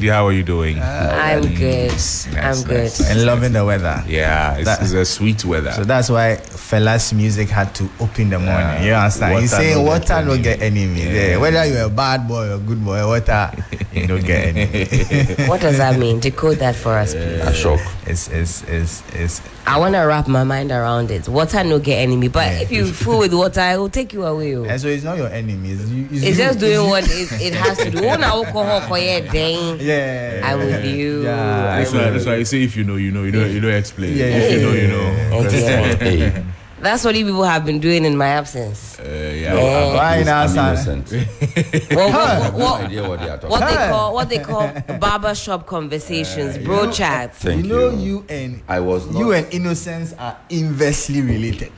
How are you doing? I'm good. I'm good. And loving the weather. Yeah, it's a sweet weather. So that's why Fela's music had to open the morning. You understand? He's saying water no get enemy. Yeah. Whether you're a bad boy or good boy, water you don't get enemy. What does that mean? Decode that for us, please. A shock. It's I want to wrap my mind around it. Water no get enemy, but if you fool with water, it will take you away. And so it's not your enemy. It's just doing what it has to do. When alcohol, I'm with you. Yeah, that's why you say if you know, you don't explain. Yeah, if you know, you know. Okay. That's what you people have been doing in my absence. Why now, son? What they call barbershop conversations, bro chats. You and Innocence are inversely related.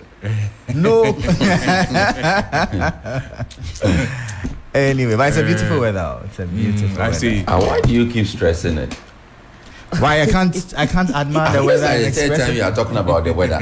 No. Anyway, but it's a beautiful weather. It's a beautiful weather. I see. And why do you keep stressing it? Why I can't admire the weather. The third time you are talking about the weather.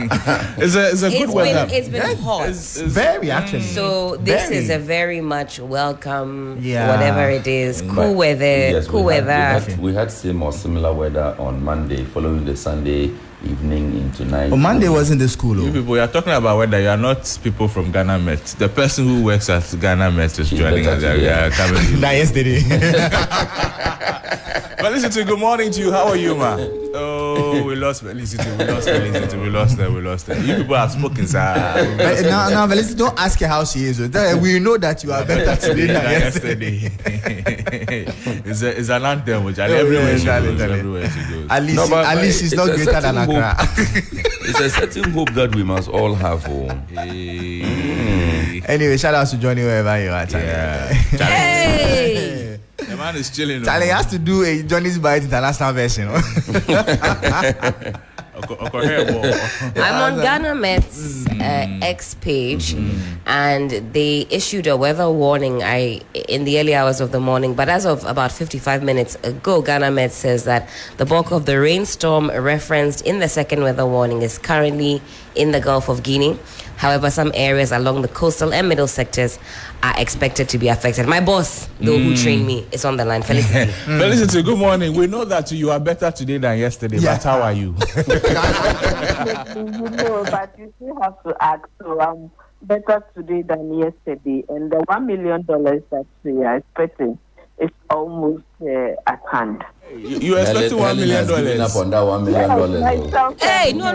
It's a good weather. It's been hot. It's very actually. So this is a very much welcome, whatever it is, cool weather. Yes, cool weather. We had same or similar weather on Monday, following the Sunday evening into night. Oh, Monday wasn't the school. You people, you are talking about weather. You are not people from Ghana Met. The person who works at Ghana Met is joining us. Coming. Not yesterday. But listen to good morning to you. How are you, ma? Oh, we lost Felicity. We lost her. You people are smoking, sir. No, Felicity, don't ask her how she is. We know that you are better today than yesterday. It's an anthem, which everywhere she goes. At least she's not greater than Accra. It's a certain hope that we must all have. Anyway, shout out to Johnny wherever you are. Hey! The man is chilling. Charlie has to do a Johnny's Bite international version. I'm on Ghana Met's X page, and they issued a weather warning in the early hours of the morning. But as of about 55 minutes ago, Ghana Met says that the bulk of the rainstorm referenced in the second weather warning is currently in the Gulf of Guinea. However, some areas along the coastal and middle sectors are expected to be affected. My boss, though, who trained me, is on the line. Felicity. Felicity, good morning. We know that you are better today than yesterday, but how are you? But you still have to act. So I'm better today than yesterday. And the $1 million that we are expecting is almost at hand. You are expecting $1 million? Up on that $1 million. Hey, no.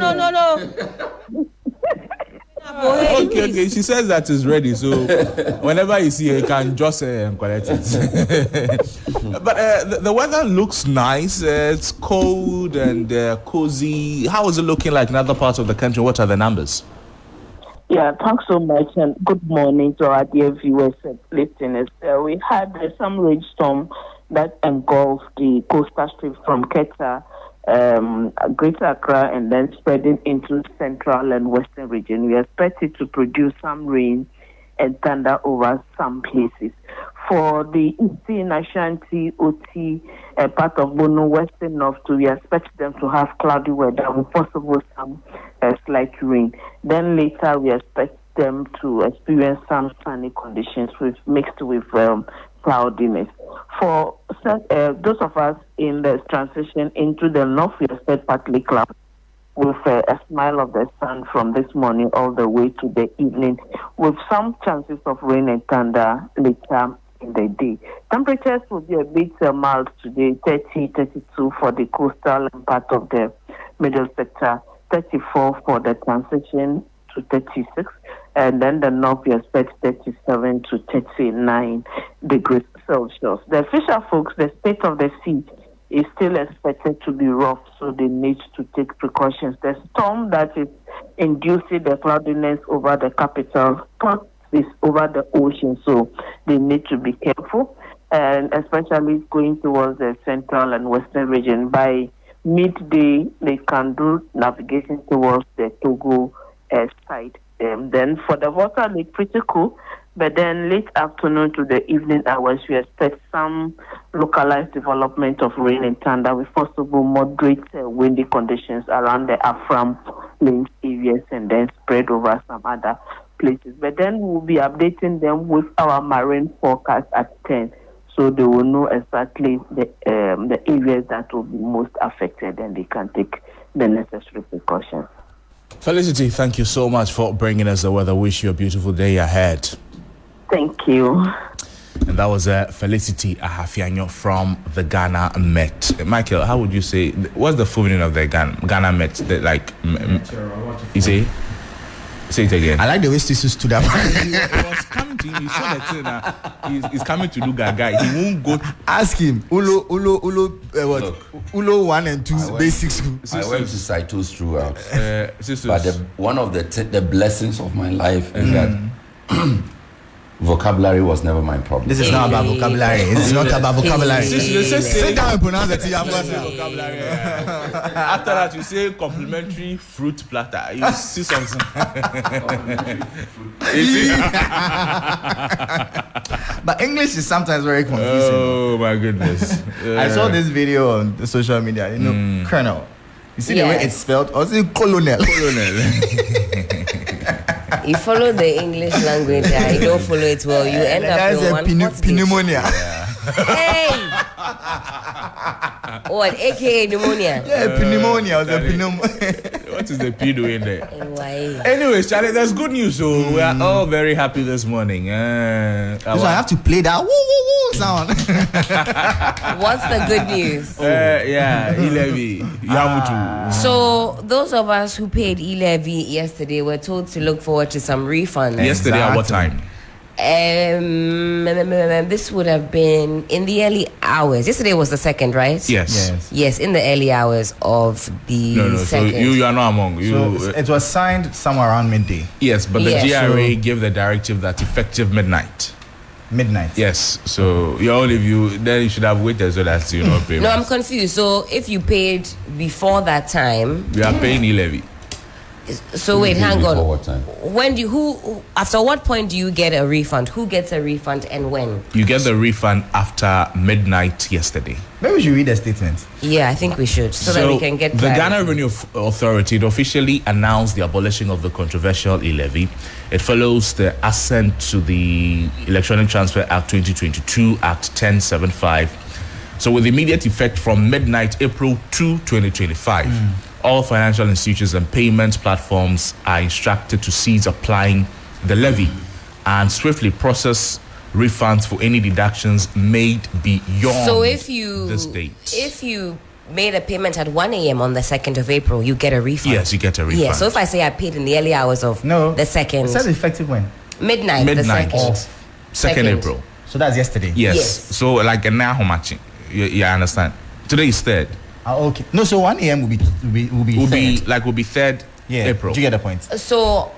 Okay. She says that is ready, so whenever you see her, you can just collect it. But the weather looks nice. It's cold and cozy. How is it looking like in other parts of the country? What are the numbers? Yeah, thanks so much, and good morning to our dear viewers and listeners. We had some rainstorm that engulfed the coastal strip from Keta, Greater Accra, and then spreading into central and western region. We expect it to produce some rain and thunder over some places. For the Eastern Ashanti, Oti, part of Bono, Western North, we expect them to have cloudy weather with possible some slight rain. Then later we expect them to experience some sunny conditions mixed with cloudiness. For those of us in the transition into the north, we expect partly cloudy with a smile of the sun from this morning all the way to the evening, with some chances of rain and thunder later in the day. Temperatures will be a bit mild today, 30, 32 for the coastal and part of the middle sector, 34 for the transition to 36, and then the north we expect 37 to 39 degrees Celsius. The fisher folks, the state of the sea is still expected to be rough, so they need to take precautions. The storm that is inducing the cloudiness over the capital is over the ocean, so they need to be careful, and especially going towards the central and western region. By midday, they can do navigation towards the Togo side. Then for the water, it's pretty cool. But then late afternoon to the evening hours, we expect some localized development of rain and thunder with possible moderate windy conditions around the Afram Plains areas and then spread over some other places. But then we'll be updating them with our marine forecast at 10. so they will know exactly the areas that will be most affected, and they can take the necessary precautions. Felicity, thank you so much for bringing us the weather. Wish you a beautiful day ahead. Thank you. And that was Felicity Ahafianyo from the Ghana Met. Michael, how would you say, what's the full meaning of the Ghana Met? You say? Say it again. I like the way Sixtus stood up. He was coming to him. He saw the thing. He's coming to do Gaga. He won't go. Ask him. Ulo 1 and 2 basic school. I went to Citos throughout. Sisters. But one of the blessings of my life is that vocabulary was never my problem. This is not about vocabulary. This is not about vocabulary. Sit down and pronounce it. You have got vocabulary. After that, you say complimentary fruit platter. You see something. But English is sometimes very confusing. Oh my goodness. I saw this video on the social media. You know, Colonel. You see the way it's spelled? Or is it Colonel? You follow the English language, you don't follow it well. You end up in one pneumonia. Hey! What? AKA pneumonia? Yeah, pneumonia. What is the P doing there? Why? Anyways, Charlie, there's good news. So we are all very happy this morning. So I have to play that woo woo woo sound. What's the good news? E-Levy. Yamutu. So those of us who paid E-Levy yesterday were told to look forward to some refunds. Yesterday at what time? This would have been in the early hours. Yesterday was the 2nd, right? Yes, in the early hours of the 2nd. So you are not among you. So it was signed somewhere around midday. Yes, but the GRA gave the directive that effective midnight. Yes, so only then you should have waited so that you not pay. No, I'm confused. So if you paid before that time, you are paying E-Levy. So wait, hang on. What time? When after what point do you get a refund? Who gets a refund and when? You get the refund after midnight yesterday. Maybe we should read the statement. Yeah, I think we should, so that we can get the Ghana Revenue Authority officially announced the abolition of the controversial E-Levy. It follows the assent to the Electronic Transfer Act 2022, Act 1075. So with immediate effect from midnight April 2, 2025. All financial institutions and payment platforms are instructed to cease applying the levy and swiftly process refunds for any deductions made beyond this date. If you made a payment at 1 a.m. on the 2nd of April, you get a refund. Yes, you get a refund. Yeah, so if I say I paid in the early hours of the 2nd. It says effective when? Midnight the 2nd. 2nd April. So that's yesterday? Yes. So like now how much? You understand? Today is 3rd. Okay. No, so 1 a.m. will be 3rd April. Do you get the point? So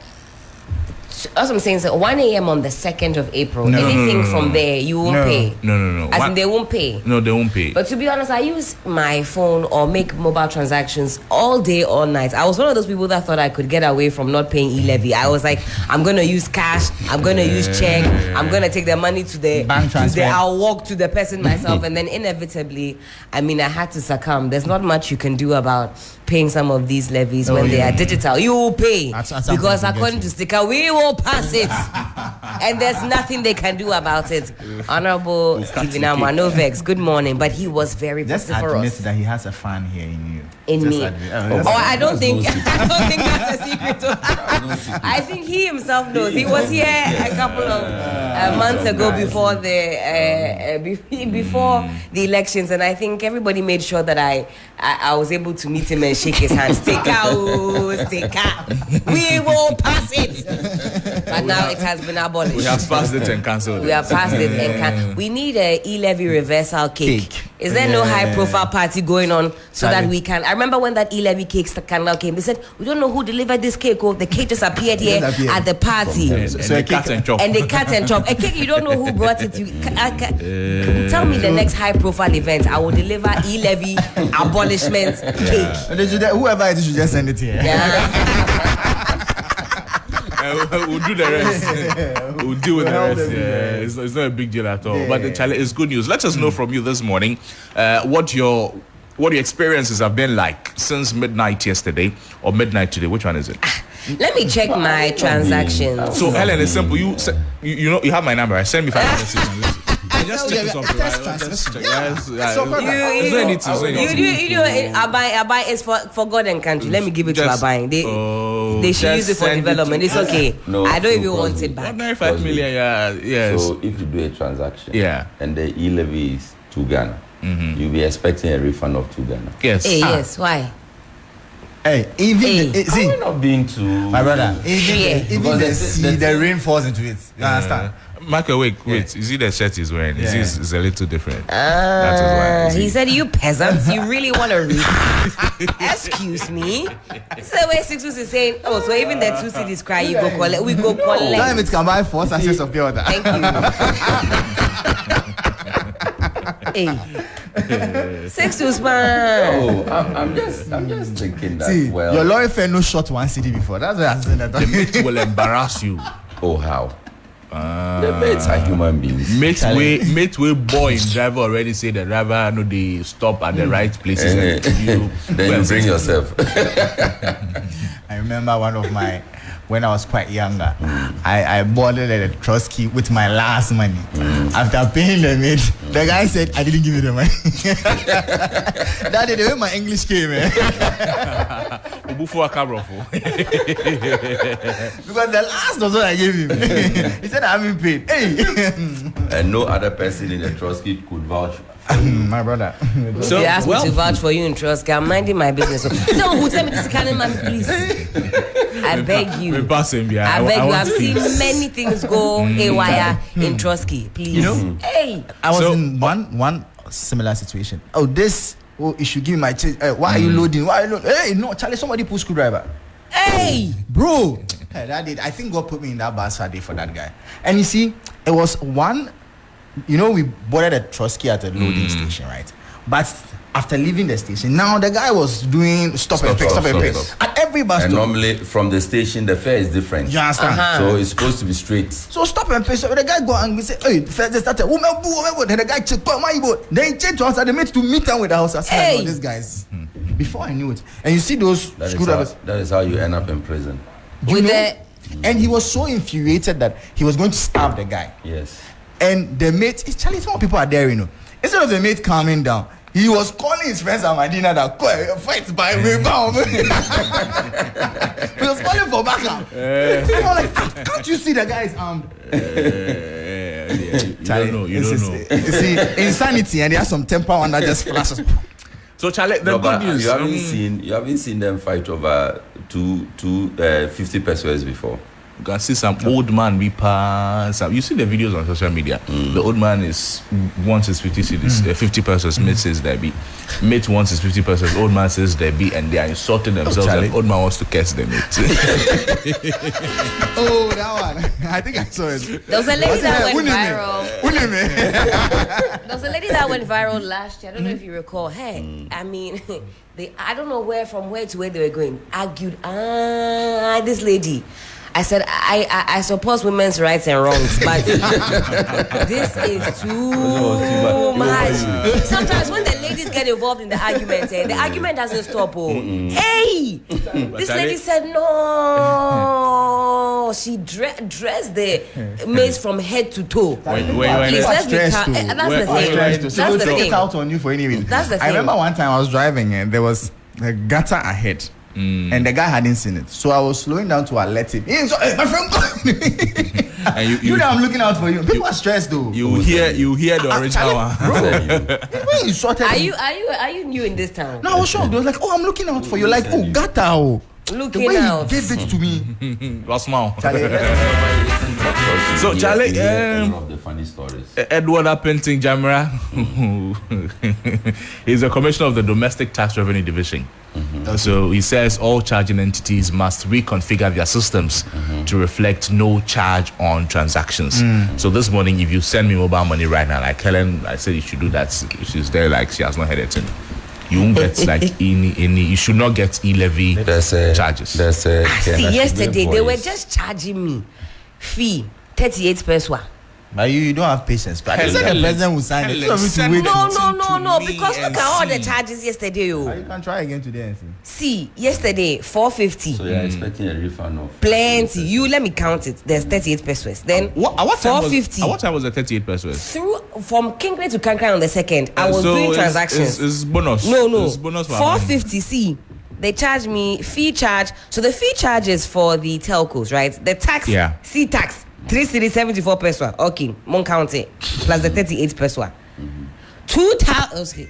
as I'm saying, so 1 a.m. on the 2nd of April, anything from there, you won't pay. No. As in they won't pay. No, they won't pay. But to be honest, I use my phone or make mobile transactions all day, all night. I was one of those people that thought I could get away from not paying E-Levy. I was like, I'm going to use cash. I'm going to use check. I'm going to take the money to the bank transfer. I'll walk to the person myself. And then inevitably, I had to succumb. There's not much you can do about paying some of these levies when they are digital. You will pay because according to sticker, we will pass it. And there's nothing they can do about it. Honorable Stephen Amanovex, good morning. But he was very vociferous. Just admit that he has a fan here in you. In me. I don't think that's a secret. I think he himself knows. He was here a couple of months ago before the elections, and I think everybody made sure that I was able to meet him and shake his hand. Take out. We will pass it. But now it has been abolished. We have passed it and cancelled it. We have passed it and cancelled. We need a E-Levy reversal cake. Is there no high-profile party going on so that we can? I remember when that E-Levy cake scandal came. They said we don't know who delivered this cake. Oh, the cake just appeared here at the party. So a cut and chop. And they cut and chop. A cake you don't know who brought it. Tell me the next high-profile event. I will deliver E-Levy abolishment cake. Whoever it is should just send it here. We'll do the rest. We'll deal with the rest. It's not a big deal at all. But it's good news. Let us know from you this morning what your experiences have been like since midnight yesterday or midnight today. Which one is it? Let me check my transactions. So Helen, it's simple. You know you have my number. Send me 5 minutes. just check something. Just check. Yes, Abai is for God and country. Let me give it to Abai. They should use it for development. It's okay. No, I don't even want it back. 5 million, yes. So if you do a transaction, and the E-Levy is 2 Ghana, you'll be expecting a refund of 2 Ghana. Yes. Yes. Why? Hey, see, I'm not being too. My brother, even the rain falls into it. You understand? Michael, wait. Is it the shirt he's wearing? It's a little different. That is why. He said, "You peasants, you really want to read?" Excuse me. So where Sixtus is saying, "Oh, so even the 2 cities cry, you go collect. We go collect." Time it can buy 4 sachets of pure water. Thank you. Hey. Sixtus, man. Oh, I'm just thinking that. See, your lorry fare no shot 1 city before. That's why I'm saying that. The mate will embarrass you. Oh, how? The mates are human beings. Mate will boy in driver already say the driver no they stop at the right places. Then you bring yourself. I remember when I was quite younger, I boarded at a Crosby with my last money. After paying the mate, the guy said, I didn't give you the money. That day, the way my English came, because the last was what I gave him. He said, I haven't paid. Hey. And no other person in the Crosby could vouch. My brother. So, they asked me to vouch for you in Crosby. I'm minding my business. Someone who send me this kind of man, please. I beg you. I beg you. I've seen many things go haywire in Crosby. Please. You know? Hey. I was in one similar situation. You should give me my change. Why are you loading? Hey, no, Charlie, somebody pull screwdriver. Hey, bro. Hey, that did. I think God put me in that bus day for that guy. And you see, it was one. We boarded a Crosby at a loading station, right? But after leaving the station, now the guy was doing stop and pick. At every bus and stop. Normally, from the station, the fare is different. You understand? So it's supposed to be straight. So stop and pay. So the guy go and we say, hey, first they started, woman, then the guy checked, then he changed to us and they made to meet him with the house. I said, hey. These guys. Before I knew it. And you see those screwdrivers. That is how you end up in prison. And he was so infuriated that he was going to stab the guy. Yes. And the mate, Charlie, some people are there, Instead of the mate calming down, he was calling his friends at Medina that fight by rebound. He was calling for backup. Can't you see the guy's armed? You don't know. You see, insanity, and they have some temper one that just flashes. So Charlie, the good news. You haven't seen them fight over two 50 pesos before. You can see some old man reapers. You see the videos on social media. The old man wants his 50 cedis, 50 pesos. Mate says there be. Mate wants his 50 pesos. Old man says there be, and they are insulting themselves. And old man wants to curse the mate. Oh, that one! I think I saw it. There was a lady that went viral. There was a lady that went viral last year. I don't know if you recall. Hey, I mean, I don't know from where to where they were going. Argued. This lady. I said, I suppose women's rights and wrongs, but this is too much. Sometimes when the ladies get involved in the argument, the argument doesn't stop. Hey! This lady said, no. She dressed the maids from head to toe. Please, let's be calm. That's the thing. That's the thing. Out on you for any reason. That's the thing. I remember one time I was driving and there was a gutter ahead. And the guy hadn't seen it, so I was slowing down to alert him. Hey, my friend, and you know I'm looking out for you. People are stressed though. You hear the original one. Are you new in this town? No, I was shocked. They was like, oh, I'm looking out for you. Like, oh, gata. Looking the way out. He gave it to me. Last mouth. So Charlie, one of the funny stories. Edward Appenting Jamra, he's a commissioner of the Domestic Tax Revenue Division. So he says all charging entities must reconfigure their systems to reflect no charge on transactions. So this morning, if you send me mobile money right now, like Helen, I said you should do that. She's there, like she has not heard it. You won't get like any. You should not get E-Levy charges. See, yesterday they were just charging me fee 38 pesos. But you don't have patience. But I said the president will sign it. Helen, You send have to wait. No, me because look and at all the see. charges yesterday. You Oh. can try again today and see. See, yesterday, 450. So you're expecting a refund of Plenty. You let me count it. There's 38 pesos. Then What time 450. What time was the 38 pesos? Through from Kingsway to Kankan on the 2nd, I was So doing it's- transactions. It's bonus. No. It's bonus for 450. See, they charge me fee charge. So the fee charge is for the telcos, right? The tax, Yeah. C tax, 3 cedi 74 peso. Okay, mon count it. Plus the 38 peso. 2,000.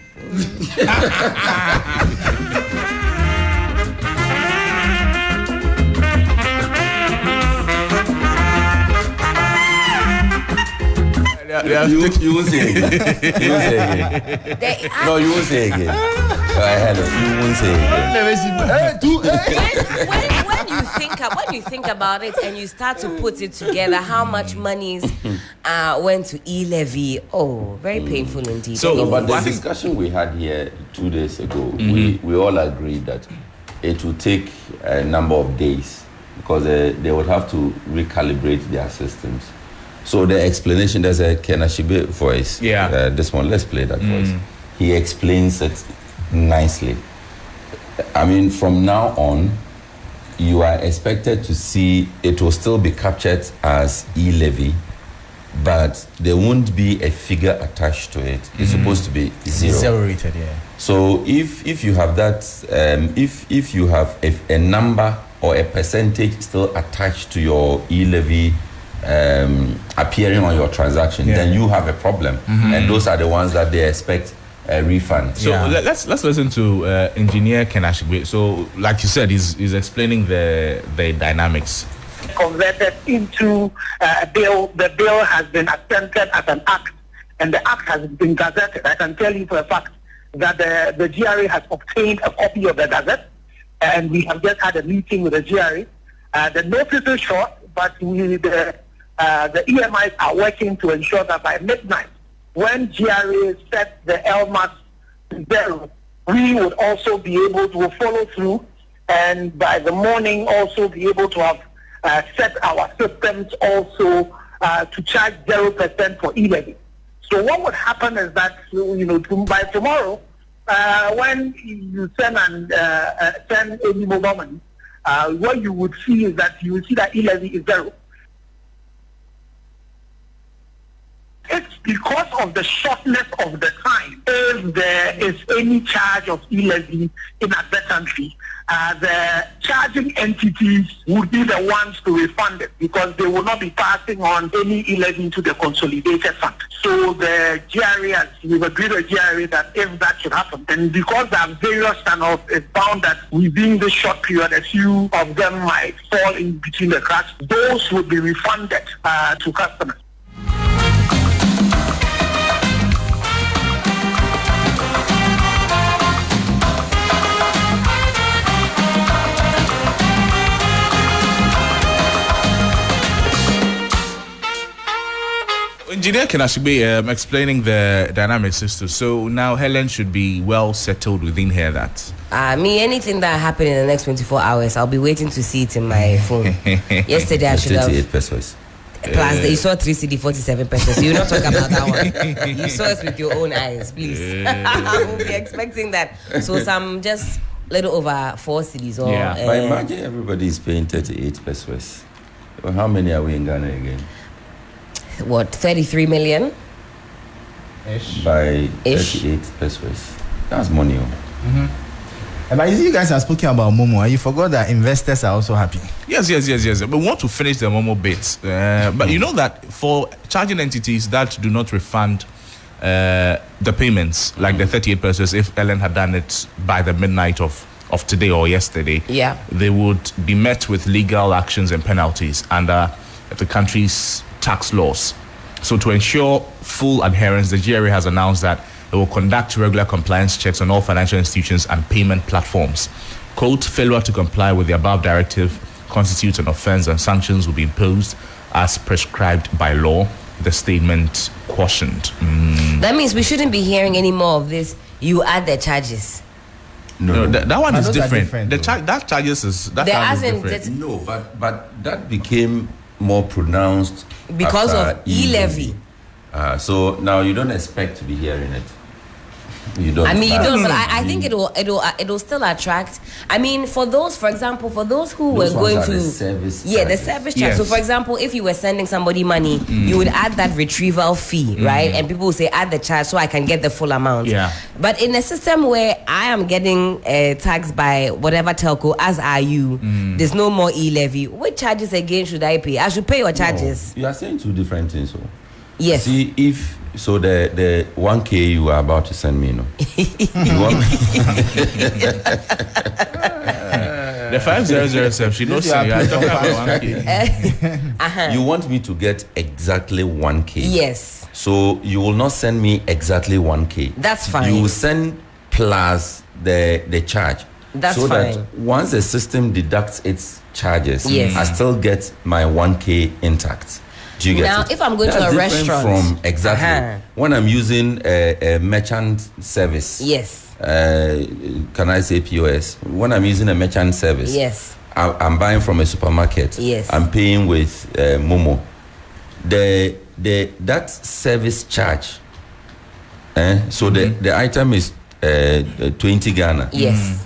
Okay. You won't say again. You won't say again. No, you won't say again. Hello, you won't say again. When you think about it and you start to put it together, how much monies went to E-Levy? Oh, very painful indeed. So, No, but the I think- discussion we had here 2 days ago, we all agreed that it would take a number of days because they would have to recalibrate their systems. So the explanation, there's a Kenashibe voice. Yeah. This one, let's play that voice. He explains it nicely. I mean, from now on, you are expected to see it will still be captured as E-Levy, but there won't be a figure attached to it. It's supposed to be zero. Zero rated, yeah. So if you have that, if you have a number or a percentage still attached to your E-Levy appearing on your transaction, then you have a problem, and those are the ones that they expect a refund. So let's listen to Engineer Kenashigwe. So, like you said, he's explaining the dynamics. Converted into a bill. The bill has been attempted as an act, and the act has been gazetted. I can tell you for a fact that the GRA has obtained a copy of the gazette, and we have just had a meeting with the GRA. The notice is short, but the EMIs are working to ensure that by midnight, when GRA set the LMAS to zero, we would also be able to follow through, and by the morning also be able to have set our systems also to charge 0% for E-Levy. So what would happen is that, by tomorrow, when you send any mobile money, what you would see is that you will see that E-Levy is zero. It's because of the shortness of the time. If there is any charge of E-Levy inadvertently, the charging entities would be the ones to refund it because they will not be passing on any E-Levy to the consolidated fund. So the GRA, we've agreed with GRA that if that should happen, and because there are various channels, it's bound that within this short period, a few of them might fall in between the cracks. Those would be refunded to customers. Engineer Kenashigbe explaining the dynamics, Sixtus. So now Helen should be well settled within her that. Anything that happened in the next 24 hours, I'll be waiting to see it in my phone. Yesterday I should have. 38 pesos. Plus, you saw 3 cedi 47 pesos. You not talk about that one. You saw it with your own eyes, please. I will be expecting that. So some just little over 4 cedis or. Yeah. But imagine everybody is paying 38 pesos. Well, how many are we in Ghana again? What, 33 million? By Ish. 38 pesos. That's money. But you guys are speaking about Momo, and you forgot that investors are also happy. Yes. But we want to finish the Momo bit. But you know that for charging entities that do not refund the payments, like the 38 pesos, if Ellen had done it by the midnight of today or yesterday, they would be met with legal actions and penalties under the country's tax laws. So to ensure full adherence, the GRA has announced that it will conduct regular compliance checks on all financial institutions and payment platforms. Quote, failure to comply with the above directive constitutes an offense and sanctions will be imposed as prescribed by law, the statement cautioned. That means we shouldn't be hearing any more of this. You add the charges. No, that one But is those are different. different, The though. that charges is that There one is hasn't- different. No, but that became more pronounced because after of E-Levy. So now you don't expect to be hearing it. You don't. I mean, you don't, but no, I think it'll still attract. I mean, for example, for those who Those were ones going are to the service the charges. service charge. Yes. So, for example, if you were sending somebody money, you would add that retrieval fee, right? And people will say add the charge so I can get the full amount. Yeah. But in a system where I am getting taxed by whatever telco, as are you, there's no more E-Levy. What charges again should I pay? I should pay your charges. You are saying two different things. So. Yes. See, if so, the 1K you are about to send me, you want The 5007, she knows you are talking about 1K. you want me to get exactly 1K. Yes. So you will not send me exactly 1K. That's fine. You will send plus the charge. That's so fine. that once the system deducts its charges, Yes. I still get my 1K intact. Do you get Now, it? if I'm going to That's a different restaurant, from exactly when I'm using a merchant service. Yes. Can I say POS? When I'm using a merchant service, Yes. I'm buying from a supermarket. Yes. I'm paying with Momo. That service charge. So the item is 20 Ghana. Yes.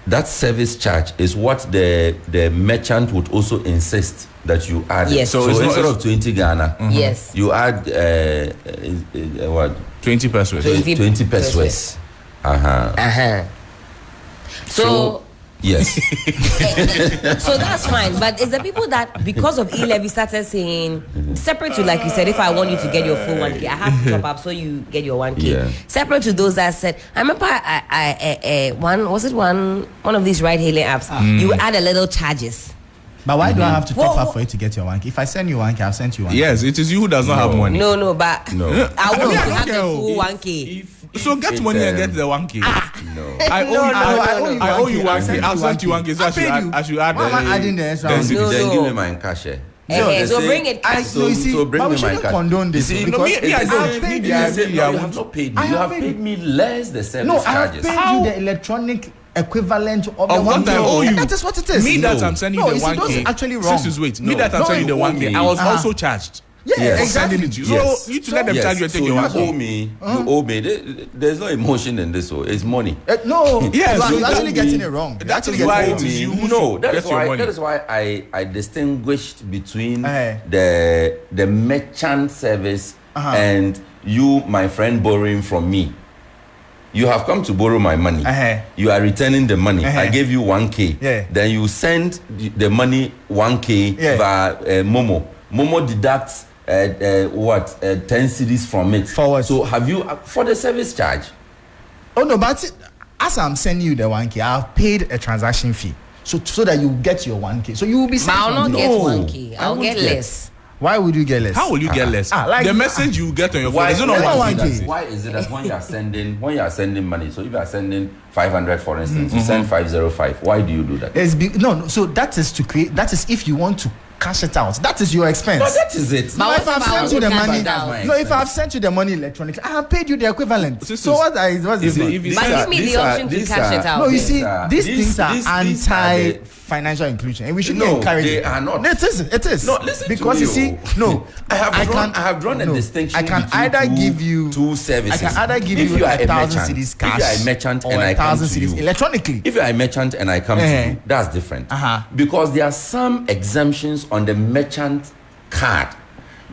That service charge is what the merchant would also insist that you add. Yes. So it's instead not- of 20 Ghana, Yes. you add what? 20 pesos. 20 pesos. So Yes. so that's fine. But it's the people that, because of E-Levy, started saying, separate to, like you said, if I want you to get your full 1K, I have to top up so you get your 1K. Yeah. Separate to those that said, I remember one of these ride-hailing apps, you add a little charges. But why do I have to top Well, up for you to get your 1K? If I send you 1K, I've sent you 1K. Yes, it is you who does not have money. No, but No. I want you to have the Okay. full 1K. So get money and get the 1K. No. I owe No, you. no, I owe you 1K. send I'll you send you 1K. So I paid you. I should add. Why am I adding the extra then 1K? No, Then no. give me my cash. So bring it. No, you see, so bring but we me my shouldn't cash. condone this. You see, because no, me, I I've don't. paid Me, you. I You said, you have not paid me. I You have have paid paid me less the service No, I have charges. paid you the electronic equivalent of the Of what 1K. I owe you. That is what it is. Me that I'm sending No, you the you see, 1K. those are actually wrong. Sixtus, wait. Me No. that I'm No, sending you the you owe 1K. me. I was also charged. Yeah, Yes. exactly. Sending it to you. Yes. So you need to let them charge you and take so your you 1K. owe me. You owe me. There's no emotion in this. So it's money. No, Yes, you're you actually owe getting me. it wrong. You're That actually is getting why it it wrong. is you who No, should that get is your why. money. That is why I distinguished between Eh. the merchant service and you, my friend, borrowing from me. You have come to borrow my money. You are returning the money. I gave you 1K. Yeah. Then you send the money 1K Yeah. via Momo. Momo deducts 10 cedis from it. Forward. So have you for the service charge? Oh no, but as I'm sending you the 1K, I've paid a transaction fee. So that you get your 1K. So you will be But I'll not sent get No, 1K. I I'll won't get get. less. Why would you get less? How will you get less? like- The message you get on your phone Why is it not why- 1K? why- 1K? Why is it that when you are sending money, so if you are sending 500 for instance, you send 505. Why do you do that? No. So that is to create. That is if you want to cash it out. That is your expense. No, that is it. But No, if what I've about sent you the cash money, it out? no, if I've sent you the money electronically, I have paid you the equivalent. Sisters, So what's this? if you But say- give me the option to cash it out. No, you then. see, these things are these are the- anti-financial inclusion, and we should No, encourage they it. are not. It is. It is. No, listen to because me, you see, oh. no, I have drawn a no, distinction. I can between either give you two services. I can either give If you are 1,000 merchant, cedis cash, if you are a merchant or and I come 1,000 to cedis you electronically. If you are a merchant and I come to you, that's different. Because there are some exemptions on the merchant card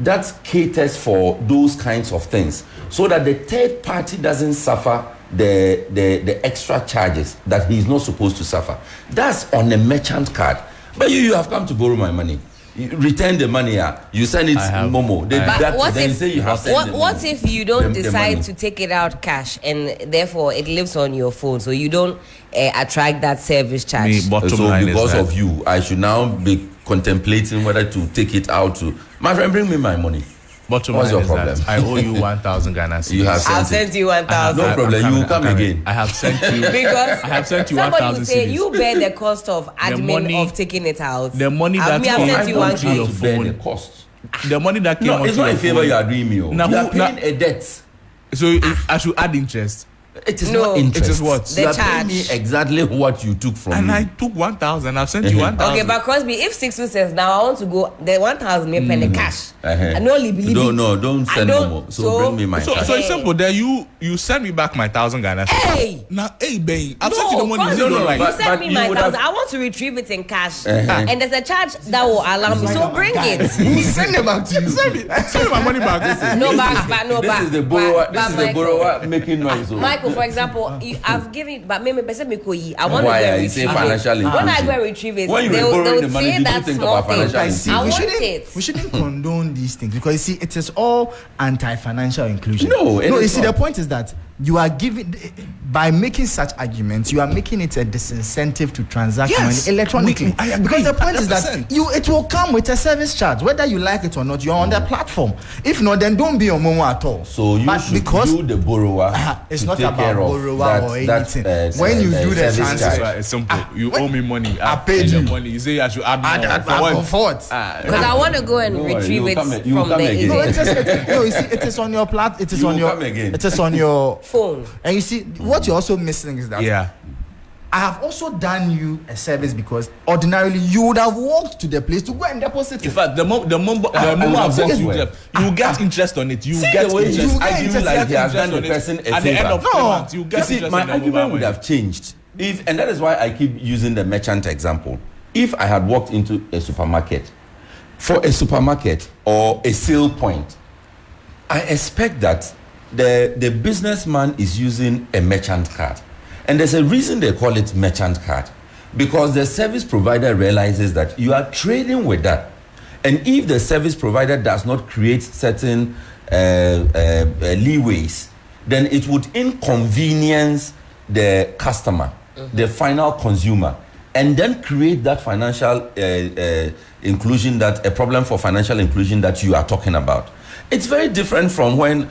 that caters for those kinds of things, so that the third party doesn't suffer the extra charges that he is not supposed to suffer. That's on a merchant card. But you have come to borrow my money. You return the money. You send it Momo. They But deduct it, what then if say you have sent the what money. if you don't The decide money. to take it out cash and therefore it lives on your phone, so you don't attract that service charge? Me, bottom So line because is of you, I should now be contemplating whether to take it out to my friend. Bring me my money. Bottom What's line your is problem? that I owe you 1,000 Ghana cedis. You have I'll sent it. send you 1,000. No problem. I'm You will come coming. again. I have sent you. Because I have sent you somebody 1,000 will say cedis. you bear the cost of admin money- of taking it out. the money I've that came- sent you I one want to your K. to bear phone. the cost. The money that came No, onto it's not your a favor phone. you are doing me. Now You are who- now- paying a debt. So I should add interest. It is No. not interest. It is what? The You are paying me charge. exactly what you took from And me. I took 1,000. I've sent you 1,000. Okay, but Crosby, if Sixtus says now I want to go the 1,000 me penny cash, I no only believe it. Don't I send don't- no more. So bring me my So cash. it's simple. There you send me back my 1,000 Ghana. Hey! Now, hey, babe, I've sent you the money. Crosby, You No, know, no, right? you but- send me you my would 1,000. have- I want to retrieve it in cash, Uh-huh. and there's a charge that will allow me. So bring it. Send them back to you. Send me my money back. No, but no, This but is the borrower. but This is the Michael- borrower making noise. oh. Michael, for example, I've given, but maybe I want Why to go are and you saying retrieve it. financial When I inclusion? go and retrieve it, When you were they'll borrowing the say money, did you that think small about thing. financial I see. I We want shouldn't, it. we shouldn't condone these things because you see, it is all anti-financial inclusion. No, it you is see, not. the point is that you are giving, by making such arguments, you are making it a disincentive to transact Yes, money electronically. I agree, Because the point is that 100%. it will come with a service charge, whether you like it or not. You're on the platform. If not, then don't be on Momo at all. So you But should because you the borrower. it's to not take about care of borrower or anything. When you do the service transfer, charge. Right, it's simple. You when- owe me money. I I've paid the you. money. You say I should add more. add For for what? what? Because I want to go and Don't worry, retrieve you it come from you come the again. No, you see, it is on your plat. It is You on will your. come again. It is on your phone. And you see, what you're also missing is that Yeah. I have also done you a service because ordinarily you would have walked to the place to go and deposit In it. fact, the moment I I've would walked say you, it. Jeff, you get interest on it. You See get the way interest. he's You get arguing interest, like he has interest done the on it. person a At the end favor. of the No. month, you get You see, interest my on the argument mobile would money. have changed if, and that is why I keep using the merchant example. If I had walked into a supermarket, for a supermarket or a sale point, I expect that the businessman is using a merchant card. And there's a reason they call it merchant card. Because the service provider realizes that you are trading with that. And if the service provider does not create certain leeways, then it would inconvenience the customer, the final consumer, and then create that financial inclusion, that a problem for financial inclusion that you are talking about. It's very different from when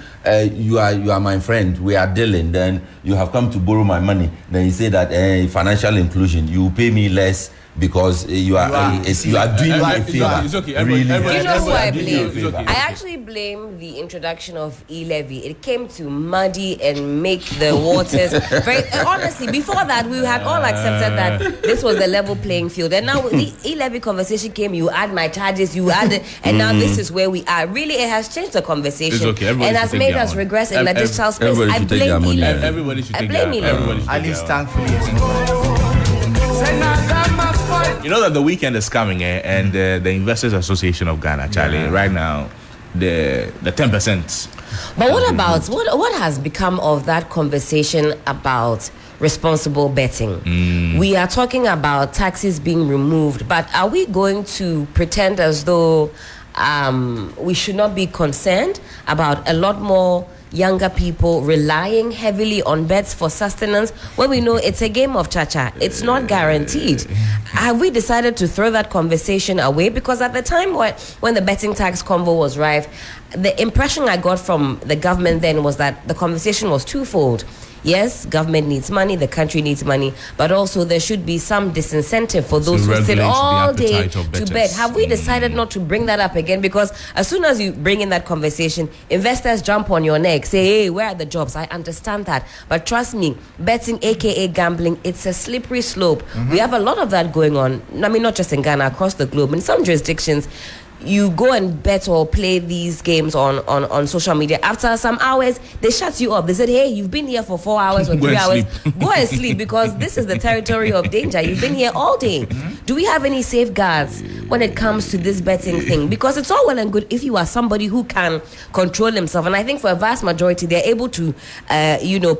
you are my friend, we are dealing, then you have come to borrow my money, then you say that financial inclusion, you pay me less because you are doing me a favor. It's okay. Really. Do you know who I everybody- blame? it's okay. I actually blame the introduction of E-Levy. It came to muddy and make the waters very. Honestly, before that, we had all accepted that this was the level playing field. And now the E-Levy conversation came. You add my charges, you add it, and now this is where we are. Really, it has changed the conversation It's okay. Everybody and should has take made their us money. regress in the digital space. everybody I should take their blame money. E-Levy. Everybody should I take blame their- E-Levy. everybody should At take least their- thankfully. You know that the weekend is coming, and the Investors Association of Ghana, Charlie, right now, the 10%. But what about what has become of that conversation about responsible betting? We are talking about taxes being removed, but are we going to pretend as though we should not be concerned about a lot more younger people relying heavily on bets for sustenance when we know it's a game of cha-cha? It's not guaranteed. Have we decided to throw that conversation away? Because at the time when the betting tax convo was rife, the impression I got from the government then was that the conversation was twofold. Yes, government needs money, the country needs money, but also there should be some disincentive for those who sit regulate the all day appetite of to bettors. bet. Have we decided not to bring that up again? Because as soon as you bring in that conversation, investors jump on your neck, say, hey, where are the jobs? I understand that. But trust me, betting, aka gambling, it's a slippery slope. We have a lot of that going on. I mean, not just in Ghana, across the globe. In some jurisdictions, you go and bet or play these games on social media. After some hours, they shut you up. They said, hey, you've been here for 4 hours or Go 3 and hours. sleep. Go and sleep, because this is the territory of danger. You've been here all day. Do we have any safeguards when it comes to this betting thing? Because it's all well and good if you are somebody who can control himself. And I think for a vast majority, they're able to,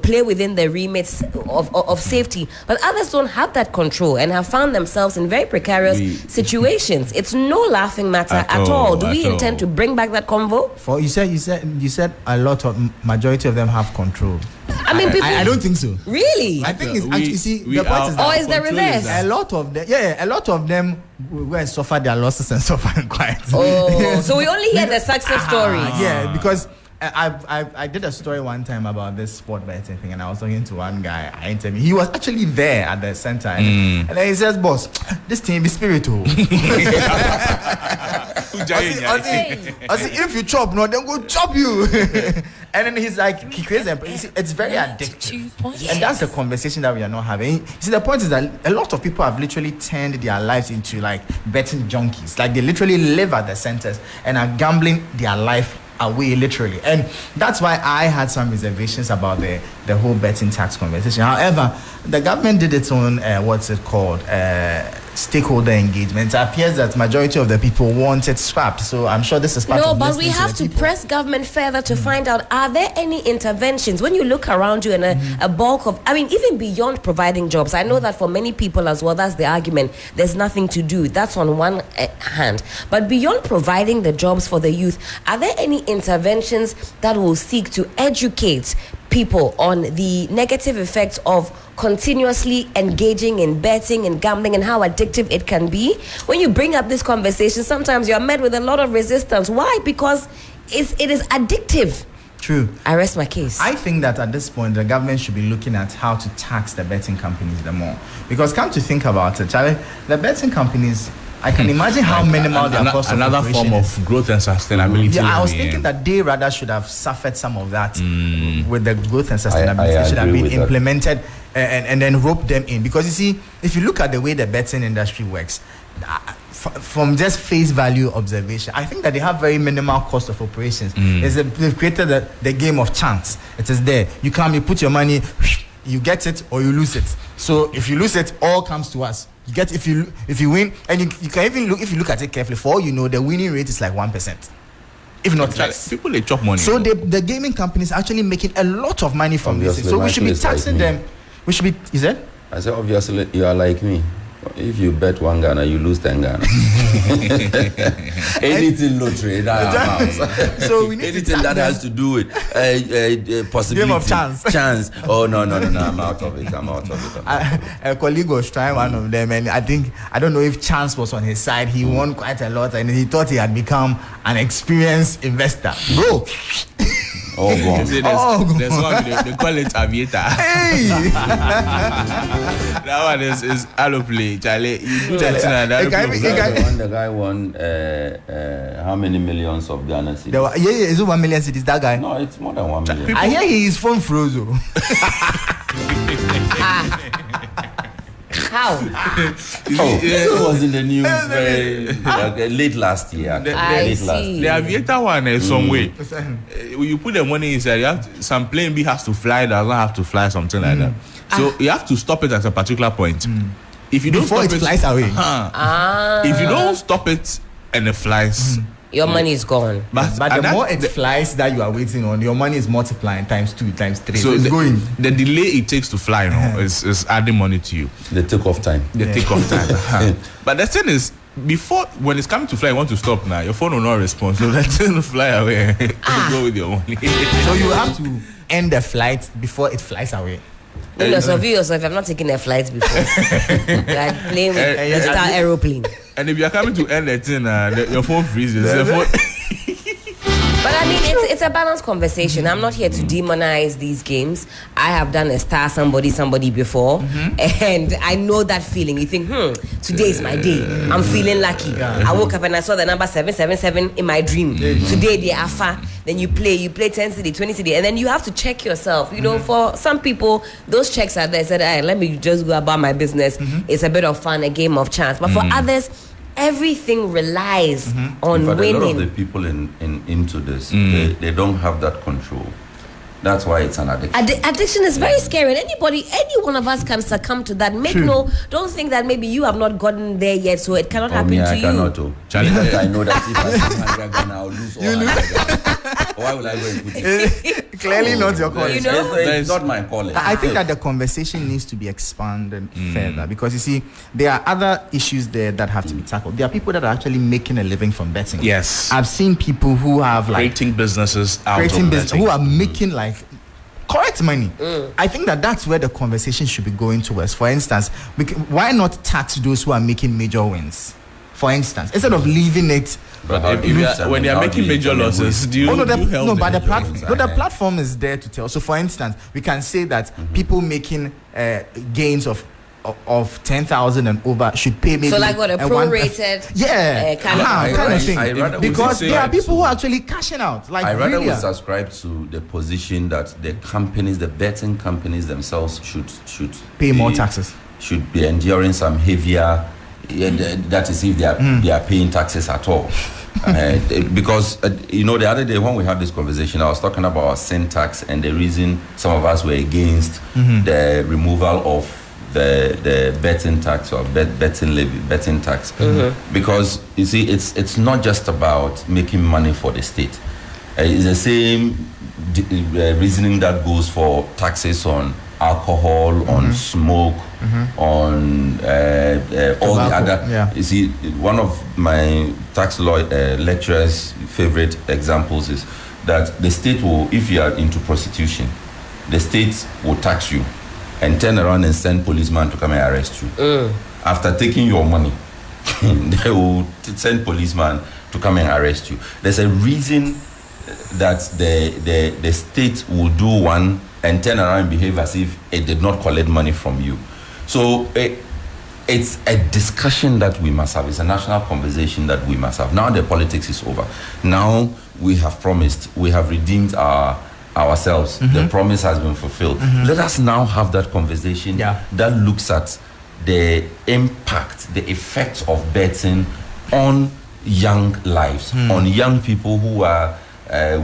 play within the remits of safety. But others don't have that control and have found themselves in very precarious situations. It's no laughing matter at all. Do we intend to bring back that convo? For you said a lot of majority of them have control. I mean, people. I don't think so. Really? I think it's We- actually, you see, we the point are- is Or that is the control reverse? is that- a lot of them will go and suffer their losses and suffer in quiet. Oh, so we only hear the success stories. Yeah, because I did a story one time about this sport betting thing, and I was talking to one guy. I interviewed. He was actually there at the center, and then he says, "Boss, this thing be spiritual." I see, if you chop, no, then go chop you. And then he's like, he creates them. It's very addictive. And that's the conversation that we are not having. You see, the point is that a lot of people have literally turned their lives into like betting junkies. Like they literally live at the centers and are gambling their life away, literally. And that's why I had some reservations about the whole betting tax conversation. However, the government did its own stakeholder engagement. It appears that majority of the people want it scrapped, so I'm sure this is part of No, but we have to press government further to find out, are there any interventions when you look around you and a bulk of, I mean, even beyond providing jobs? I know that for many people as well, that's the argument, there's nothing to do. That's on one hand. But beyond providing the jobs for the youth, are there any interventions that will seek to educate people on the negative effects of continuously engaging in betting and gambling and how addictive it can be? When you bring up this conversation, sometimes you're met with a lot of resistance. Why? Because it is addictive. True. I rest my case. I think that at this point, the government should be looking at how to tax the betting companies the more. Because come to think about it, Charlie, the betting companies, I can imagine how minimal their cost of another form is. of growth and sustainability. Yeah, I was thinking that they rather should have suffered some of that with the growth and sustainability. It should have been implemented and then rope them in. Because you see, if you look at the way the betting industry works, from just face value observation, I think that they have very minimal cost of operations. They've created the game of chance. It is there. You come, you put your money, you get it or you lose it. So if you lose it, all comes to us. You get if you win, and you can even look, if you look at it carefully, for all you know, the winning rate is like 1%, if not less. People, they chop money. So the gaming companies are actually making a lot of money from this. So we should be taxing them. We should be. Is it? I said, obviously, you are like me. If you bet 1 Ghana, you lose 10 Ghana. Anything lottery, that amount. So we need anything that has to do with possibility. Game of chance. Chance. Oh, no. I'm out of it. A colleague was trying one of them, and I don't know if chance was on his side. He won quite a lot, and he thought he had become an experienced investor. Bro. Oh, God. There's one, they call it Aviator. Hey! That one is Alloplay, Charlie. You do that. The guy won how many millions of Ghana cedis? Is it 1 million cedis, that guy? No, it's more than 1 million. I hear his phone froze. How? It was in the news late last year. The Aviator one is some way. You put the money inside, some plane B has to fly, doesn't have to fly, something like that. So you have to stop it at a particular point. If you don't before stop it flies away. If you don't stop it and it flies, your money is gone. But the more it flies that you are waiting on, your money is multiplying times 2, times 3. So it's going. The delay it takes to fly, is adding money to you. The takeoff time. Takeoff time. But the thing is, before, when it's coming to fly, you want to stop now. Your phone will not respond, so let it fly away. Go with your money. So you have to end the flight before it flies away. Of yourself, I've not taken a flight before. Like playing with a star aeroplane. And if you're coming to end the thing, your phone freezes. But I mean, it's a balanced conversation. I'm not here to demonize these games. I have done a star somebody before, and I know that feeling. You think, today is my day. I'm feeling lucky. I woke up and I saw the number 777 in my dream. Today they are far. Then you play 10 city, 20 city, and then you have to check yourself. You know, for some people, those checks are there. Said, let me just go about my business. It's a bit of fun, a game of chance. But for others, everything relies on winning. A lot of the people into this, they don't have that control. That's why it's an addiction. Addiction is very scary. Any one of us can succumb to that. Don't think that maybe you have not gotten there yet, so it cannot happen to I you. Cannot. I know that if I spend 100 Ghana, I'll lose all 100 Ghana. Why would I go and put it? Clearly not your calling. It's not my calling. I think that the conversation needs to be expanded further, because you see, there are other issues there that have to be tackled. There are people that are actually making a living from betting. Yes. I've seen people who have creating businesses out of betting. Who are making like correct money. I think that's where the conversation should be going towards. For instance, why not tax those who are making major wins? For instance, instead of leaving it. But when they are making major losses, do you help them? But the platform is there to tell. So, for instance, we can say that people making gains of of 10,000 and over should pay maybe So like what, a kind prorated of thing. I rather Because would there are people who are to- actually cashing out. Like I rather really would subscribe to the position that the companies, the betting companies themselves should pay more taxes. Should be enduring some heavier. That is if they are paying taxes at all. Because the other day when we had this conversation, I was talking about sin tax and the reason some of us were against the removal of the betting tax or betting levy, betting tax, because you see, it's not just about making money for the state. It's the same reasoning that goes for taxes on alcohol, on smoke, on all the other. Yeah. You see, one of my tax law lecturers' favorite examples is that the state will, if you are into prostitution, the state will tax you and turn around and send policemen to come and arrest you. After taking your money, they will send policemen to come and arrest you. There's a reason that the state will do one and turn around and behave as if it did not collect money from you. So it's a discussion that we must have. It's a national conversation that we must have. Now the politics is over. Now we have promised. We have redeemed ourselves. The promise has been fulfilled. Let us now have that conversation that looks at the impact, the effects of betting on young lives, on young people who are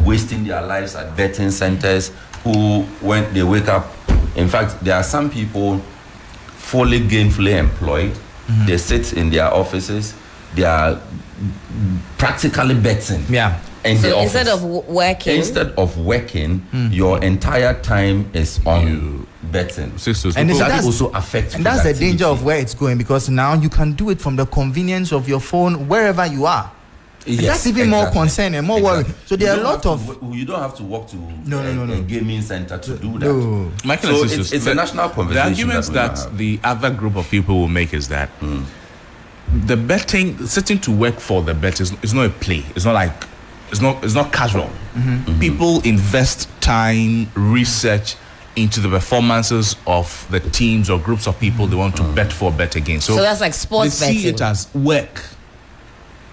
wasting their lives at betting centers, who, when they wake up, in fact, there are some people fully gainfully employed. They sit in their offices. They are practically betting. Yeah. So instead of working, your entire time is on betting. Sixtus, And because- that's- also affects. And that's the productivity. danger of where it's going, because now you can do it from the convenience of your phone wherever you are. And that's even more concern and more worry. So there are a lot of. You don't have to walk to No. a gaming center to do that. No. Michael So and Sixtus, it's a national conversation. The arguments that we that have. the other group of people will make is that the betting, sitting to work for the bet is not a play. It's not like it's not casual. People invest time, research into the performances of the teams or groups of people they want to bet for, bet against. So that's like sports they see betting. it as work.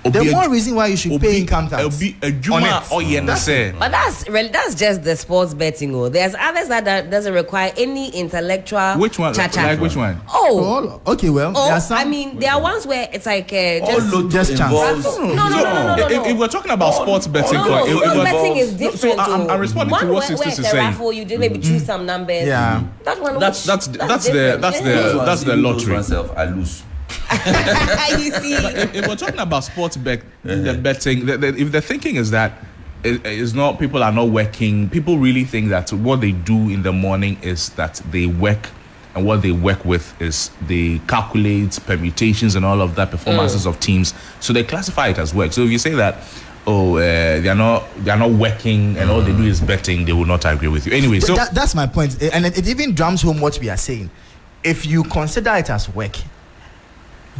The more reason why you should pay income tax. It'll be a juma or But that's just the sports betting. There's others that doesn't require any intellectual Which one? cha-cha. Like which one? Oh, Okay, well, there are some. I mean, there are ones where it's like All just lotto just chance. involves- No. If we're talking about sports betting, all- if sports we're- betting is different. I'm responding to one what where Sixtus it's is a saying. raffle, you did maybe choose some numbers. Yeah. That one. That's different. the Those ones, that's the even those lottery. oneself, I lose. You see. If we're talking about sports the betting, if the thinking is that it's not, people are not working, people really think that what they do in the morning is that they work, and what they work with is they calculate permutations and all of that, performances of teams, so they classify it as work. So if you say that they are not working and all they do is betting, they will not agree with you anyway. But So that's my point, and it even drums home what we are saying. If you consider it as work,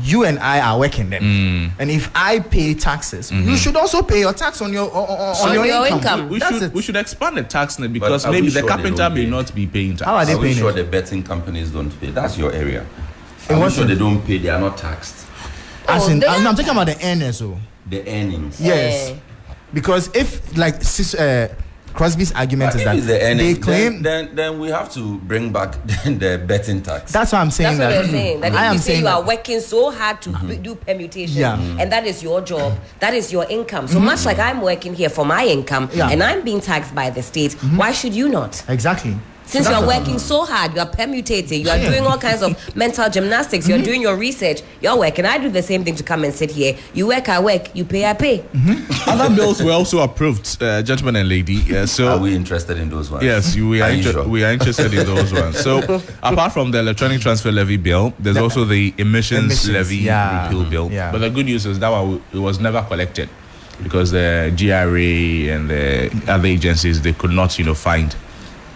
you and I are working then, and if I pay taxes, you should also pay your tax on your on your income. we should expand the tax net, because But are maybe we the sure they carpenter don't may pay? not be paying tax. How are they Are we paying sure it? the betting companies don't pay? That's your area. In Are we what sure sense? they don't pay? They are not taxed. As in, they I'm are talking about the earners, so The earnings. yes, because if like Crosby's argument But is if that it's the earnings, they claim then we have to bring back the betting tax. that's what I'm saying. That's what that they're saying. That I if am you say saying you are that. working so hard to do permutations, Yeah. and that is your job, that is your income. So much like I'm working here for my income, Yeah. and I'm being taxed by the state, why should you not? Exactly. Since So you are that's- working so hard, you are permutating, you are doing all kinds of mental gymnastics, you're doing your research, you're working. I do the same thing to come and sit here. You work, I work. You pay, I pay. Other bills were also approved, gentleman and lady. So Are we interested in those ones? yes, we Are are. you sure? We are interested in those ones. So, apart from the electronic transfer levy bill, there's also the emissions levy yeah. repeal bill. Yeah. But the good news is that one, it was never collected, because the GRA and the other agencies, they could not, find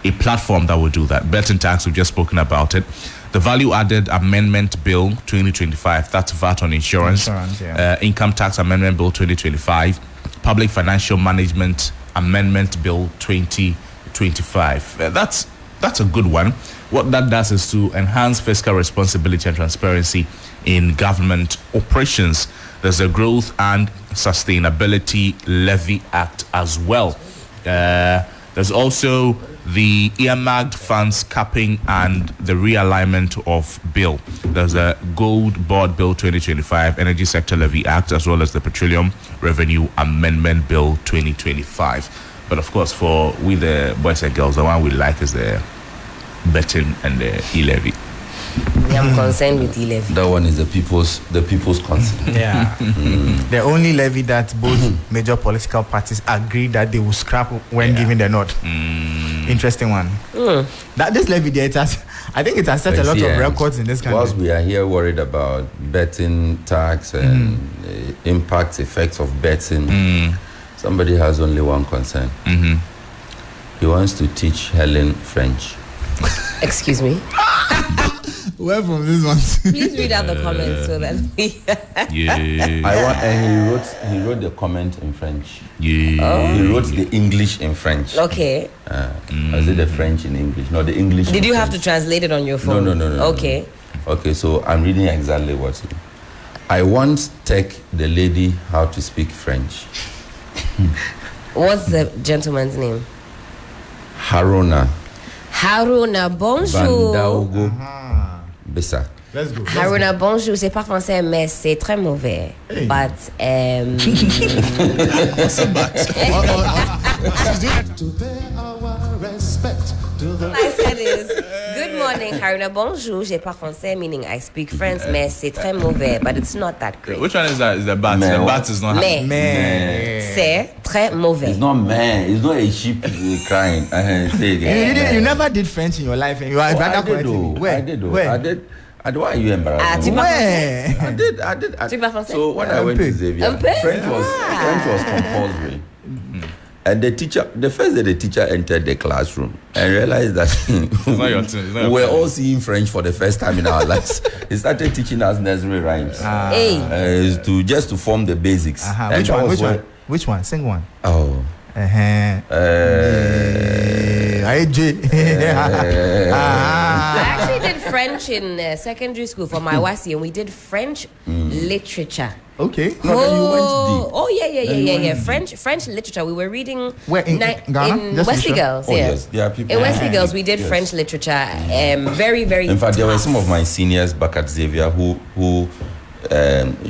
a platform that would do that. Betting tax, we've just spoken about it. The value added amendment bill 2025, that's VAT on insurance. Yeah. Income tax amendment bill 2025. Public financial management amendment bill 2025. That's a good one. what that does is to enhance fiscal responsibility and transparency in government operations. There's a Growth and Sustainability Levy Act as well. There's also the earmarked funds capping and the realignment of bill. There's a Gold Board Bill 2025, Energy Sector Levy Act, as well as the Petroleum Revenue Amendment Bill 2025. But of course, for we the boys and girls, the one we like is the betting and the E-Levy. I'm concerned with E-Levy. That one is the people's concern. Yeah. The only levy that both major political parties agree that they will scrap when given the nod. Interesting one. That this levy there, I think it has set a lot of records in this country. Whilst we are here worried about betting tax and impact effects of betting, somebody has only one concern. He wants to teach Helen French. Excuse me. Where from this one? Please read out the comments so that we. And he wrote the comment in French. He wrote the English in French. Okay. I said the French in English. No, the English. Did you have French. to translate it on your phone? No. Okay. Okay, so I'm reading exactly what. I once taught the lady how to speak French. What's the gentleman's name? Haruna. Bonjour. Bandaogo Bessa. Let's go. Haruna, bonjour. C'est pas français, mais c'est très mauvais. Hey. But, I said is, good morning, Haruna, bonjour. J'ai pas français, meaning I speak French, mais c'est très mauvais. But it's not that great. Which one is that? Is the bat? Man, The what? bat is not. Mais c'est très mauvais. It's not man. It's not a sheep crying. Say again. You never did French in your life, and you are rather correcting me. I did. Why are you embarrassed? Where? I did. Tu parles français? So when I went to Xavier, Un peu? French was compulsory. And the first day the teacher entered the classroom and realized that not your turn, it's not your we're turn. all seeing French for the first time in our lives. He started teaching us nursery rhymes Hey. to form the basics. And Which that one? was Which when- one? Which one? Sing one. Oh. I actually did French in secondary school for my WASI, and we did French literature. Okay. Yeah. French literature. We were reading Where, in Ghana? in Just Wesley be sure. Girls. Oh, yeah. yes, there are people. In Wesley Girls, we did Yes. French literature. Very, very. In fact, there were tough. some of my seniors back at Xavier who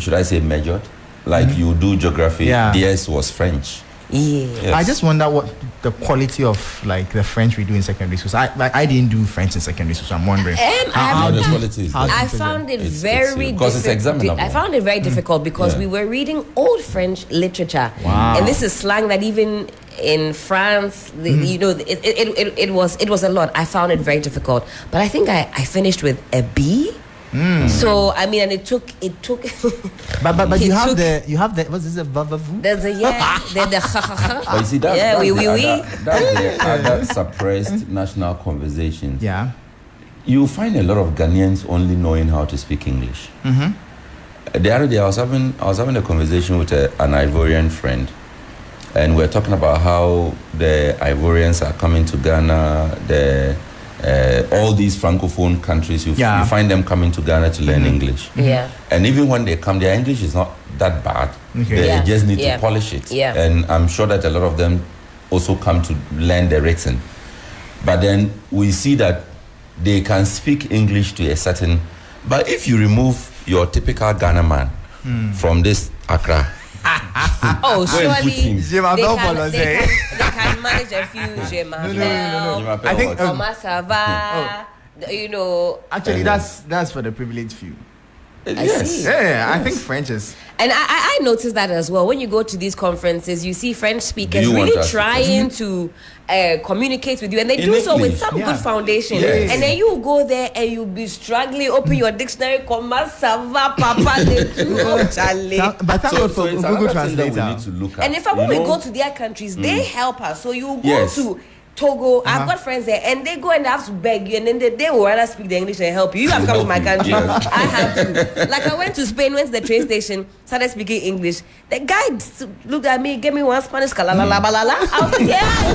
should I say majored? Like you do geography, Yeah. theirs was French. Yeah. Yes. I just wonder what the quality of like the French we do in secondary school. So I didn't do French in secondary school, so I'm wondering. I'm- the quality is how- there. I found it It's- very because it's examinable. I found it very difficult because Yeah. we were reading old French literature, and this is slang that even in France, it was a lot. I found it very difficult, but I think I finished with a B. So I mean, and it took. But He you have took- the what's this a There's a the But you see, that's, yeah, that's, oui, the oui, other, oui. that's the other suppressed national conversations. Yeah. You find a lot of Ghanaians only knowing how to speak English. The other day, I was having a conversation with an Ivorian friend, and we're talking about how the Ivorians are coming to Ghana. All these francophone countries, you find them coming to Ghana to learn English. Yeah. And even when they come, their English is not that bad. Okay. They Yeah. just need Yeah. to polish it. Yeah. And I'm sure that a lot of them also come to learn the written. But then we see that they can speak English to a certain. But if you remove your typical Ghana man from this Accra, Oh, Go and put surely him. Je m'appelle Paul, they can manage a few. Je m'appelle. I think Comment ça va? You know. actually that's for the privileged few. I see. Yeah, I think French is. And I noticed that as well. When you go to these conferences, you see French speakers Do you want really us to- trying to communicate with you, and they do In so with English. some Yeah. good foundation. Yes. And then you go there and you be struggling, open your dictionary, comment ça va, papa, de tout, oh, Charlie. But thank God for it's Google another thing that we Translator. need to look at. And in fact, when You we know, go to their countries, they help us. So you go Yes. to Togo. I've got friends there, and they go and they have to beg you, and then they will rather speak the English and help you. You have come to my country. Yes. I have to. Like I went to Spain, went to the train station, started speaking English. The guy looked at me, gave me one Spanish balala. I was like, yeah,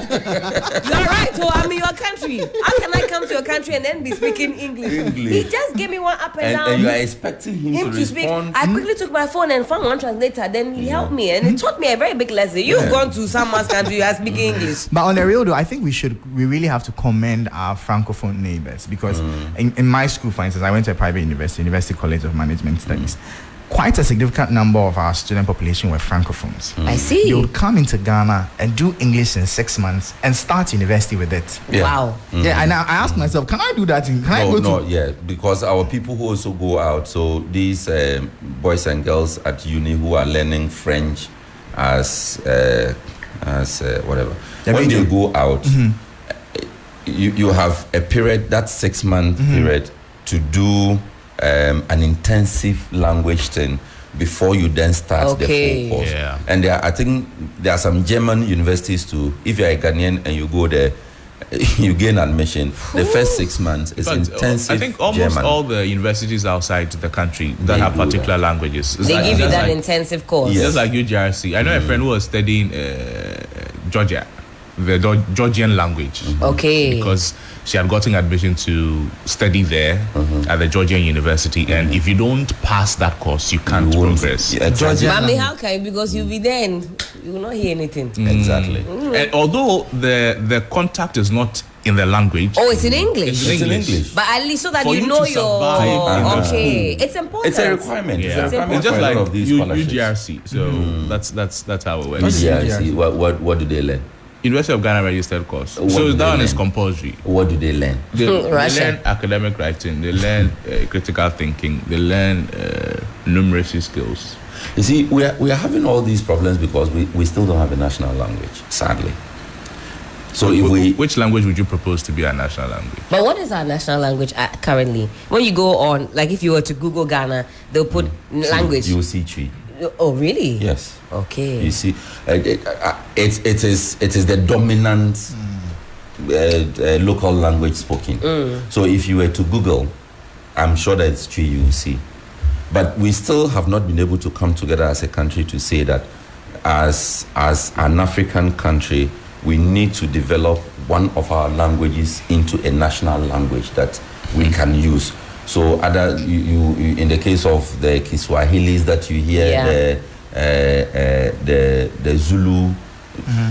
you're right. So I'm in your country. How can I come to your country and then be speaking English? He just gave me one up and down. And you are expecting him to speak. respond. I quickly took my phone and found one translator. Then he helped me, and it taught me a very big lesson. You've gone to someone's country, you are speaking English. But on the real though, I think we really have to commend our francophone neighbors, because in my school, for instance, I went to a private University College of Management Studies. Quite a significant number of our student population were francophones. I see. They would come into Ghana and do English in 6 months and start university with it. Yeah. Wow. Yeah, and I asked myself, can I do that? Because our people who also go out, so these boys and girls at uni who are learning French as whatever, when they go out, you have a period, that 6 month period, to do an intensive language thing before you then start the full course. Yeah. And I think there are some German universities too. If you're a Ghanaian and you go there, you gain admission. The first 6 months is intensive. I think almost German. all the universities outside the country that have particular languages. They give you that intensive course. Yes. Just like UGRC. I know a friend who was studying Georgia, the Georgian language. Okay. Because she had gotten admission to study there at the Georgian University, and if you don't pass that course, you can't progress. Yeah, exactly. Mommy, how can you? Because you'll be there and you will not hear anything. Exactly. And although the contact is not in the language. Oh, it's in English. It's in English. But at least so that For you you know to survive in the okay. It's important. It's a requirement. Yeah. It's a requirement It's just for a lot like of these scholarships. UGRC. So that's how it works. UGRC. What do they learn? University of Ghana registered course. What So do that they one is learn? compulsory. What do they learn? They Russia. learn academic writing. They learn critical thinking. They learn numeracy skills. You see, we are having all these problems because we still don't have a national language, sadly. So Which language would you propose to be our national language? But what is our national language currently? When you go on, like if you were to Google Ghana, they'll put language. you will see Twi. Oh, really? Yes. Okay. You see, it is the dominant local language spoken. So if you were to Google, I'm sure that it's Twi you will see. But we still have not been able to come together as a country to say that as an African country, we need to develop one of our languages into a national language that we can use. So you in the case of the Kiswahilis that you hear, the Zulu.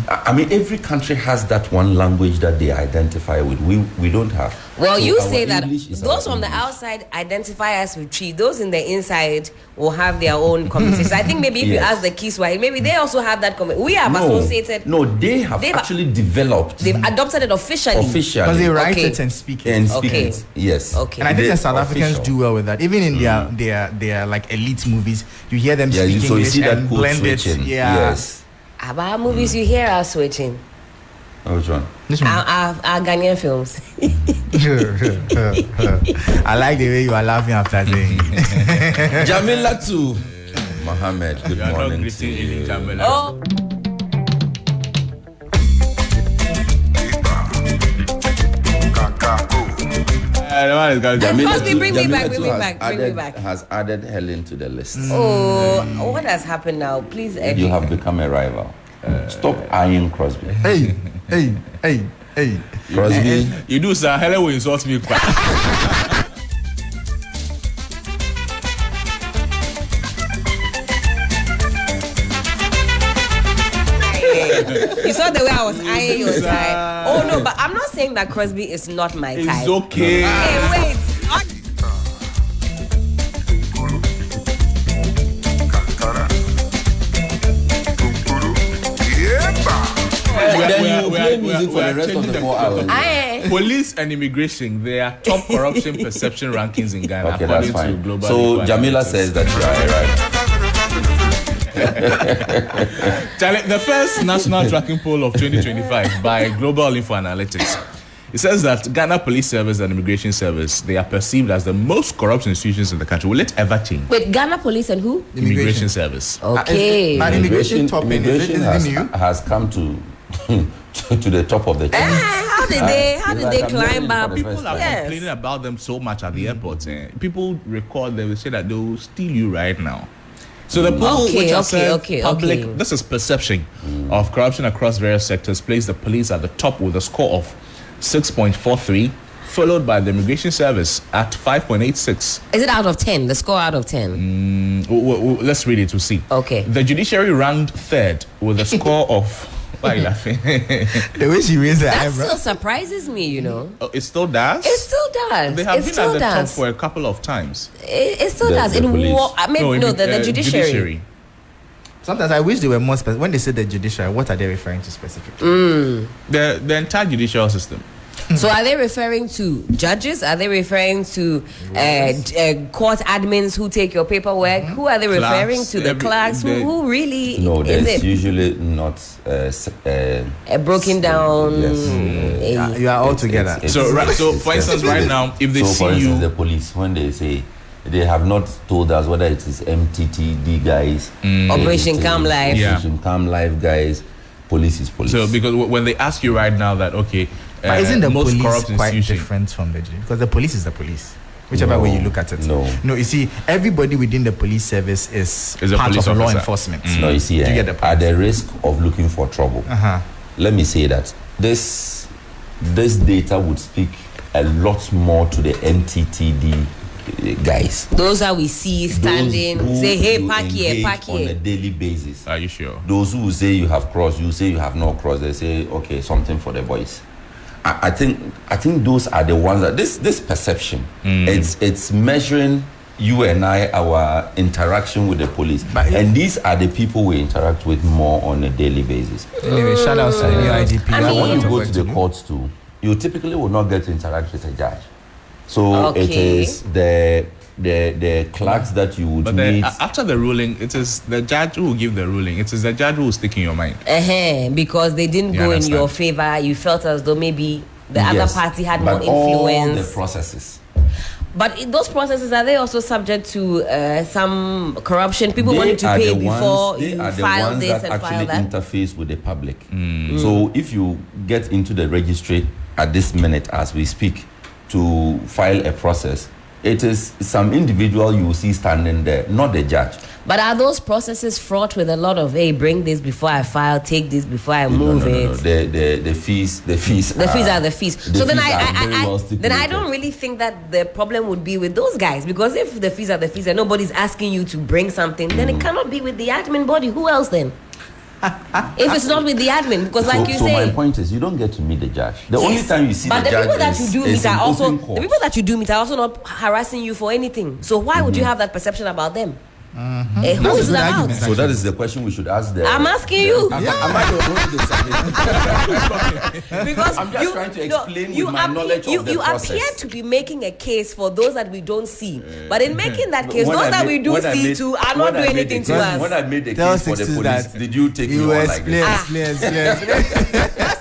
I mean, every country has that one language that they identify with. We don't have. Well, So you our say that English is those our from the English. outside identify us with Chi. Those in the inside will have their own conversations. I think maybe if you Yes. ask the Kiswahili, maybe they also have that. We have associated. No, they have actually developed. They've adopted it officially. Because they write Okay. it and speak it. and speak Okay. it. Yes. Okay. And I think They the South Africans official. do well with that. Even in their like elite movies, you hear them Yeah, speak so you English see that and code blend it. switching. Yeah. Yes. About movies you hear are switching. Which one? This one. Our Ghanaian films. I like the way you are laughing after saying. Jamila too. Mohammed, good You are not morning to greeting you. in Jamila. Oh, The one is going to Jamila Crosby, too- bring me Jamila back, bring too me has back, bring me added- back. Has added Helen to the list. what has happened now? Please, Eddie. You have become a rival. Stop eyeing Crosby. Hey. Crosby. You do, sir. Helen will insult me quite. You saw the way I was eyeing your tie. Oh no, but I'm not saying that Crosby is not my type. It's okay. Hey, wait. Then you play music for the rest of the 4 hours. Police and immigration, they are top corruption perception rankings in Ghana, Okay, that's according to fine. Global So Equality Jamila Index. says that you are right. Charlie, the first national tracking poll of 2025 by Global Info Analytics, it says that Ghana Police Service and Immigration Service, they are perceived as the most corrupt institutions in the country. Will it ever change? Wait, Ghana Police and who? Immigration Service. Okay. But immigration topping, is it new? has come to to the top of the tree. How did they I'm climb learning up? for the People first are time. Yes. complaining about them so much at the airport. People record, they will say that they will steal you right now. So the poll, Okay, which I okay, said okay, public, okay. this is perception of corruption across various sectors, placed the police at the top with a score of 6.43, followed by the immigration service at 5.86. Is it out of 10? The score out of 10? Let's read it to see. Okay. The judiciary ranked third with a score of. Why are you laughing? The way she raised her That eyebrow. still surprises me, you know. Oh, it still does? It still does. They have it been still at the top does. for a couple of times. It still The- does. the police. The judiciary. Sometimes I wish they were more specific. When they say the judiciary, what are they referring to specifically? The entire judicial system. So are they referring to judges? Are they referring to court admins who take your paperwork? Who are they referring Clerks, to? The clerks? Who really No, is there's it? usually not. Broken down. Yes. You are all together. So for instance, right now, if they so see for instance, you, the police, when they say they have not told us whether it is MTTD guys, Operation Calm Life. Yeah. Operation Calm Life guys, police is police. so because when they ask you right now that okay, But isn't the most police corrupt quite institution, different from the judiciary? Because the police is the police. Whichever No, way you look at it. no. No, you see, everybody within the police service is Is a part police of law officer. enforcement. No, you see, Do you get the at point? the risk of looking for trouble, let me say that this data would speak a lot more to the MTTD guys. Those that we see standing, Those who say, hey, you park here, engage park on a here. daily basis. are you sure? Those who say you have crossed, you say you have not crossed, they say, okay, something for the boys. I think those are the ones that this perception, it's measuring you and I, our interaction with the police. And these are the people we interact with more on a daily basis. Anyway, shout out to the new IGP. I You have mean- a When lot you of go work to to the do. courts too, you typically will not get to interact with a judge. So it Okay. is the clerks that you would But then, meet. after the ruling, it is the judge who will give the ruling. It is the judge who will stick in your mind. Because they didn't You go in understand? your favor. You felt as though maybe the other Yes, party had but more all influence. the processes. But in those processes, are they also subject to some corruption? People They wanted to are pay the before ones, they you are the file ones this that and file actually that? interface with the public. So if you get into the registry at this minute as we speak to file a process, it is some individual you will see standing there, not the judge. But are those processes fraught with a lot of, hey, bring this before I file, take this before I move it? The fees The fees are the fees. the So then fees are very well then I don't stipulated. really think that the problem would be with those guys, because if the fees are the fees and nobody's asking you to bring something, then it cannot be with the admin body. Who else then? If it's not with the admin, because like you so my say, point is, you don't get to meet the judge. The yes, only time you see but the judge people that is, you do is meet are in also open the court. people that you do meet are also not harassing you for anything. So why would you have that perception about them? Who That's is a it good about? argument. So that is the question we should ask them. I'm asking you. Am I the only deciding? Because I'm just trying to explain with my knowledge of the you process. appear to be making a case for those that we don't see, but in making that case, When those I that made- we do when I see made- too are when not I doing made anything the to case- us. When I made the Tell case for the Sixtus police, that did you take me you on were like this? As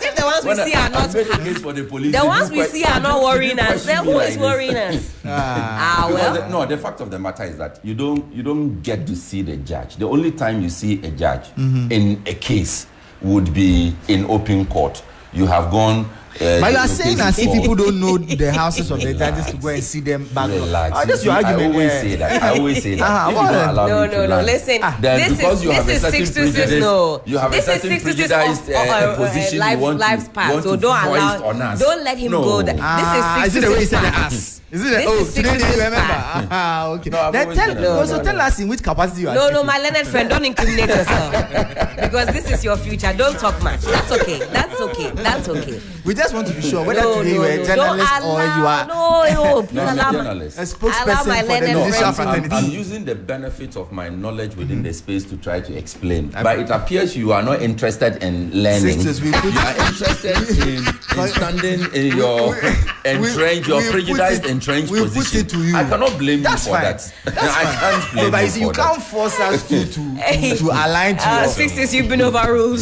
if the ones we When see are I not. made the case for the police, The did ones you we que- see are not did you worrying us. question Then me who like is this? worrying us? Because Well, the fact of the matter is that you don't get to see the judge. The only time you see a judge in a case would be in open court. You have gone. But you are to saying cases as if for- people don't know the houses of the judges to go and see them back. Relax. Oh, that's your I argument. always yeah. say that. I always say that. If you what? don't allow no, me to no, no. land, Listen, then this because is you have a this is certain Sixtus's prejudice, no. you have a This is certain Sixtus's prejudiced position you want life's to, path. you want So to don't foist allow. on us. Don't let him No. go there. This Is it the way he is said the Sixtus's path. ass? Is it This the, oh, is today do you Sixtus's remember? path. Okay. No, I've Then always tell, said that. also tell us in which capacity you are No, speaking. my learned friend, don't incriminate yourself. Because this is your future. Don't talk much. That's okay. That's okay. That's okay. We just want to be sure whether No, today you are a no. journalist Don't or you allow- are No, please No, I'm a allow journalist. a Allow spokesperson my for the learned judicial friend to- I'm fraternity. using the benefit of my knowledge within the space to try to explain. But it appears you are not interested in learning. Sisters, we put- You are interested in standing in your entrenched, your we put prejudiced it- entrenched we put position. it to you. I cannot blame That's you for fine. that. That's I fine. can't blame No, but you you see, you for can't that. force us to align to your. Sixtus, you've been overruled.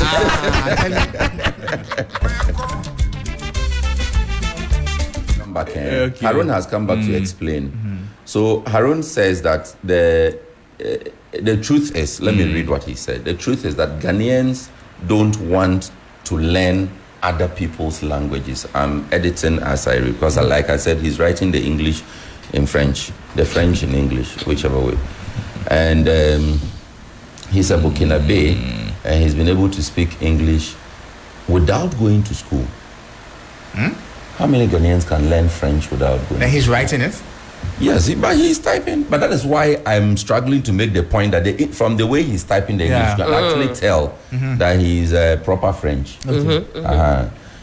Come back. Okay. Harun has come back to explain. So Harun says that the truth is, let me read what he said. The truth is that Ghanaians don't want to learn other people's languages. I'm editing as I read, because like I said, he's writing the English in French, the French in English, whichever way. And he's a Burkinabe, and he's been able to speak English without going to school. How many Ghanaians can learn French without going? Then he's writing it. Yes, but he's typing. But that is why I'm struggling to make the point that from the way he's typing the English, you can actually tell that he's proper French.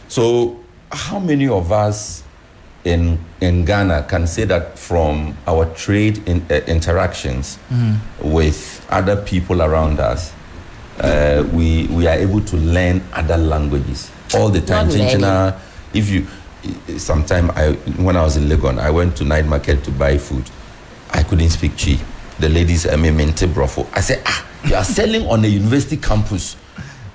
So, how many of us in Ghana can say that from our trade interactions with other people around us, we are able to learn other languages all the time? When I was in Legon, I went to night market to buy food. I couldn't speak Chi. The ladies, mente brofo. I said, you are selling on a university campus,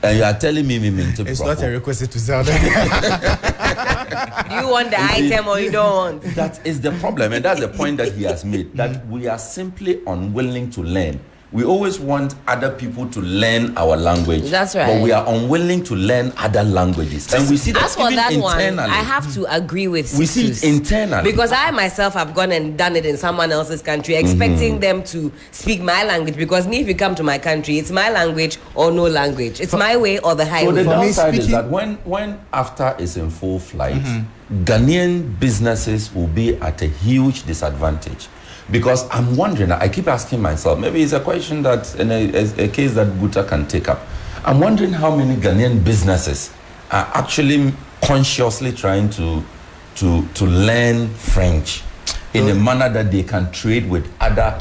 and you are telling me mente brofo. It's not a request to sell them. Do you want the item or you don't want? That is the problem, and that's the point that he has made, that we are simply unwilling to learn. We always want other people to learn our language. That's right. But we are unwilling to learn other languages. And we see that as for even that internally. one, I have to agree with We see Sixtus. it internally. Because I myself have gone and done it in someone else's country, expecting them to speak my language. Because me, if you come to my country, it's my language or no language. It's my way or the So highway. the For me, downside is speaking- that when AFTA is in full flight, Ghanaian businesses will be at a huge disadvantage. Because I'm wondering, I keep asking myself, maybe it's a question that, in a case that Guta can take up. I'm wondering how many Ghanaian businesses are actually consciously trying to learn French in a manner that they can trade with other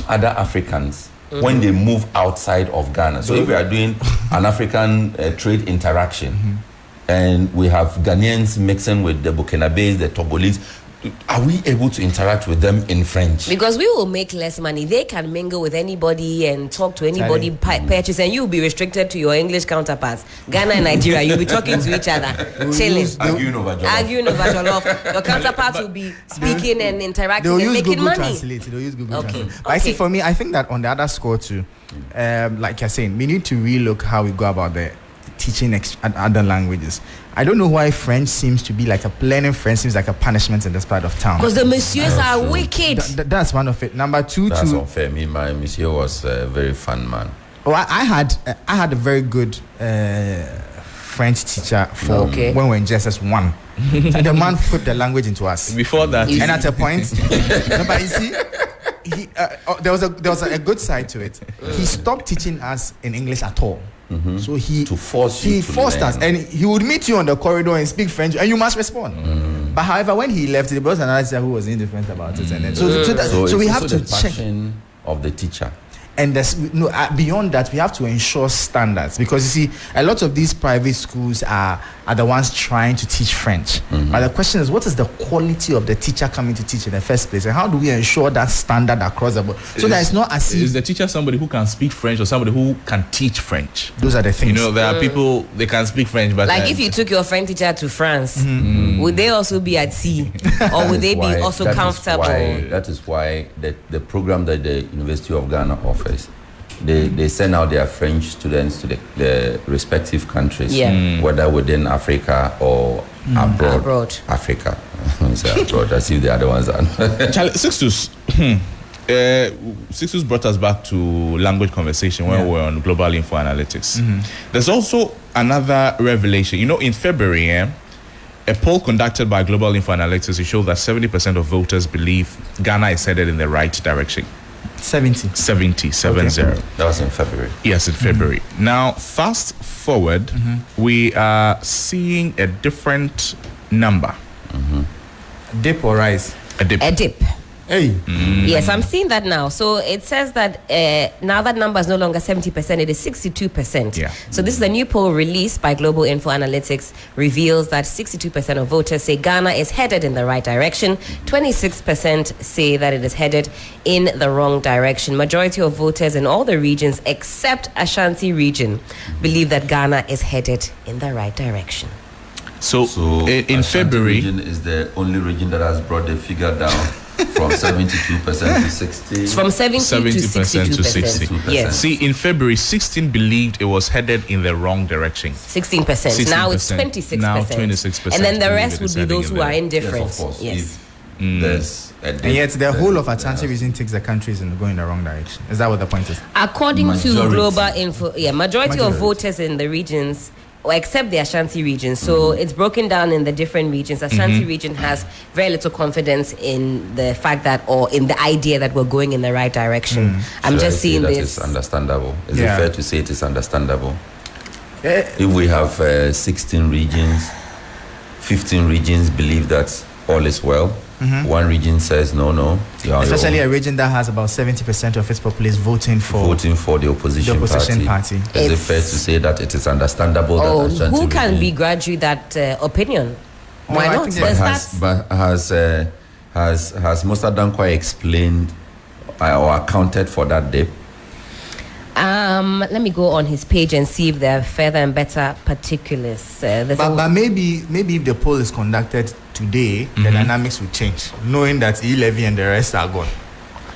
Africans when they move outside of Ghana. So if we are doing an African trade interaction, and we have Ghanaians mixing with the Burkinabes, the Togolese, are we able to interact with them in French? Because we will make less money. They can mingle with anybody and talk to anybody, purchase, and you'll be restricted to your English counterparts. Ghana and Nigeria, you'll be talking to each other, chilling, Arguing over jollof. arguing over jollof. Your counterparts will be speaking and interacting They'll and use making Google money. Translate. They'll use Google Okay. Translate. But I see, for me, I think that on the other score too, like you're saying, we need to relook how we go about the teaching other languages. I don't know why French seems to be learning French seems like a punishment in this part of town. Because the messieurs are wicked. That's one of it. Number two, That's unfair. Me, my monsieur was a very fun man. I had a very good French teacher for when we were in JSS1. The man flipped the language into us. Before that, And at a point, no, but you see, there was a good side to it. He stopped teaching us in English at all. So he forced us, and he would meet you on the corridor and speak French, and you must respond. But however, when he left, there was another teacher who was indifferent about it, and then, so we have to check of the teacher. And beyond that, we have to ensure standards, because you see, a lot of these private schools are the ones trying to teach French. But the question is, what is the quality of the teacher coming to teach in the first place, and how do we ensure that standard across the board? So that it's not as if is the teacher somebody who can speak French or somebody who can teach French? those are the things. You know, there are people they can speak French, but Like if you took your French teacher to France, would they also be at sea, or would they be also comfortable? That is why the program that the University of Ghana offers, they send out their French students to the respective countries, whether within Africa or abroad. Africa. So abroad, I see the other ones are. Charlie, Sixtus, Sixtus brought us back to language conversation when we were on Global Info Analytics. There's also another revelation. You know, in February, a poll conducted by Global Info Analytics showed that 70% of voters believe Ghana is headed in the right direction. 70. That was in February. Yes, in February. Now, fast forward, we are seeing a different number. Dip or rise? A dip. A dip. Hey. Yes, I'm seeing that now. So it says that now that number is no longer 70%, it is 62%. Yeah. So this is a new poll released by Global Info Analytics, reveals that 62% of voters say Ghana is headed in the right direction. 26% say that it is headed in the wrong direction. Majority of voters in all the regions except Ashanti region believe that Ghana is headed in the right direction. So in Ashanti February, region is the only region that has brought the figure down From 72% to 60. It's from 70 to 70% to 60. 62%. Yes. See, in February, 16 believed it was headed in the wrong direction. 16%. Now it's 26%. Now 26%. And then the rest believe would it be is those who heading are in indifferent. Yes, of course. Yes. If there's a And yet, the then whole of there Ashanti has- region takes the countries and going in the wrong direction. Is that what the point is? According to Majority. Global Info, majority of Majority. voters in the regions, or except the Ashanti region, so it's broken down in the different regions. Ashanti region has very little confidence in the fact that, or in the idea that we're going in the right direction. I'm Should I just say seeing that this. is understandable. Is Yeah. it fair to say it is understandable? Eh, If we have 16 regions, 15 regions believe that all is well. One region says no. You are on your Especially own. a region that has about 70% of its populace voting for Voting for the opposition, party. Is it It's- fair to say that it is understandable Oh, that Ashanti who can region- begrudge that opinion? Oh, Why I not? think There's But that. has Mr. Dankwa explained or accounted for that dip? Let me go on his page and see if there are further and better particulars. But maybe if the poll is conducted today, the dynamics will change, knowing that E-Levy and the rest are gone.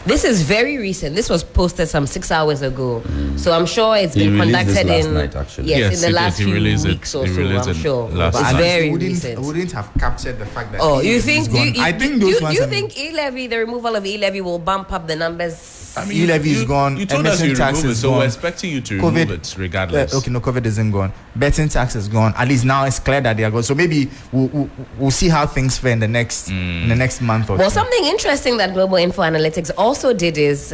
This is very recent. This was posted some 6 hours ago. So I'm sure it's He been released this conducted last in night, actually. Yes, Yes, in the he last did. He few released it. weeks or He so. released I'm it sure last it's night. very wouldn't, recent. wouldn't have captured the fact that Oh, you E-Levy think? is gone. You, I think those ones you are- think E-Levy, the removal of E-Levy, will bump up the numbers? I E-Levy is gone, You told us emission you tax remove it, is so we're gone. expecting you to remove it regardless. Okay, no, COVID isn't gone. Betting tax is gone. At least now it's clear that they are gone. So maybe we'll see how things fare in the next month or Well, two. something interesting that Global Info Analytics also did is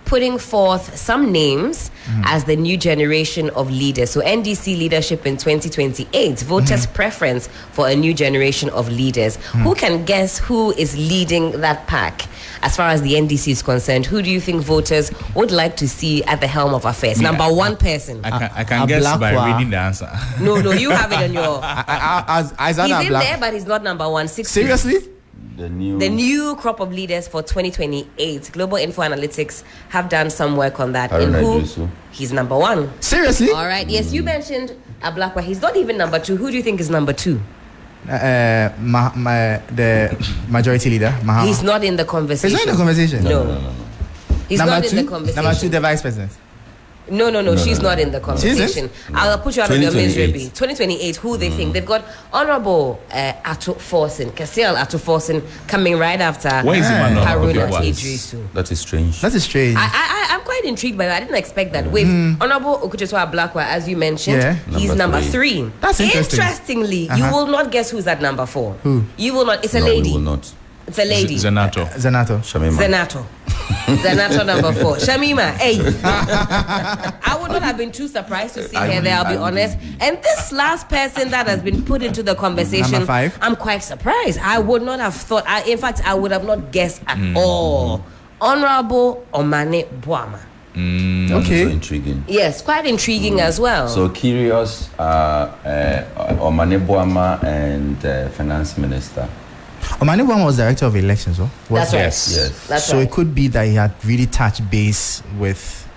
putting forth some names as the new generation of leaders. So NDC leadership in 2028, voters' preference for a new generation of leaders. Who can guess who is leading that pack as far as the NDC is concerned? Who do you think voters would like to see at the helm of affairs? Number one person. I can guess by Ablakwa. reading the answer. No, you have it on your... Isaiah He's in Black. there, but he's not number one. Sixtus. Seriously? The new. The new crop of leaders for 2028. Global Info Analytics have done some work on that. Haruna In who? Idrisu. He's number one. Seriously? All right. Yes, you mentioned Ablakwa. He's not even number two. Who do you think is number two? The majority leader, Mahama. He's not in the conversation. He's not in the conversation. No. He's Number not two? in the conversation. Number two, the vice president. No. She's not in the conversation. I'll put you out of your 2028. misery. 2028. Who they think? They've got Honorable Ato Forsen, Kasiel Ato Forsen, coming right after Where is Emmanuel? Haruna Okay, Idrisu. That is strange. That is strange. I'm quite intrigued by that. I didn't expect that. With Honorable Okuchetua Ablakwa, as you mentioned, Yeah. he's Number number three. 3. That's interesting. Interestingly, you will not guess who's at number 4. Who? You will not. It's a No, lady. we will not. It's a lady. Zenato. Zanato. Shamima. Zenato. Zenato number 4. Shamima, hey. I would not have been too surprised to see her there, I'll be honest. And this last person that has been put into the conversation, Number 5. I'm quite surprised. I would not have thought, in fact, I would have not guessed at all. Honorable Omane Boama. That's Okay. also intriguing. Yes, quite intriguing as well. So curious, Omane Boama and Finance Minister. Omane Boama was director of elections, oh? That's right. Yes. Yes. That's So right. it could be that he had really touched base with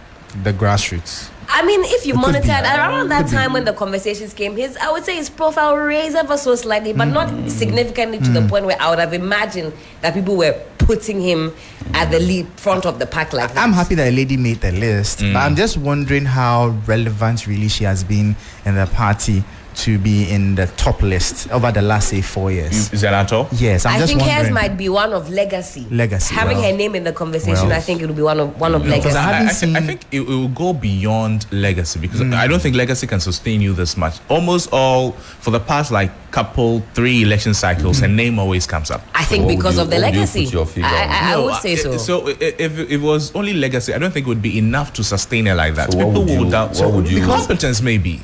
the grassroots. I mean, if you It could be. monitored around that Could be. time when the conversations came, I would say his profile raised ever so slightly, but not significantly to the point where I would have imagined that people were putting him at the lead front of the pack like that. I'm happy that a lady made the list, but I'm just wondering how relevant really she has been in the party to be in the top list over the last, say, 4 years. Zenato. Yes, I'm I just think hers wondering. might be one of legacy. Legacy, Having well. her name in the conversation, Well. I think it will be one of Because legacy. I haven't I seen. think it will go beyond legacy because I don't think legacy can sustain you this much. Almost all for the past 3 election cycles, her name always comes up. I think What would because you- of the what would you legacy. put your figure on? I would say so. So if it was only legacy, I don't think it would be enough to sustain her like that. So what People would you- doubt. what would you- Competence maybe.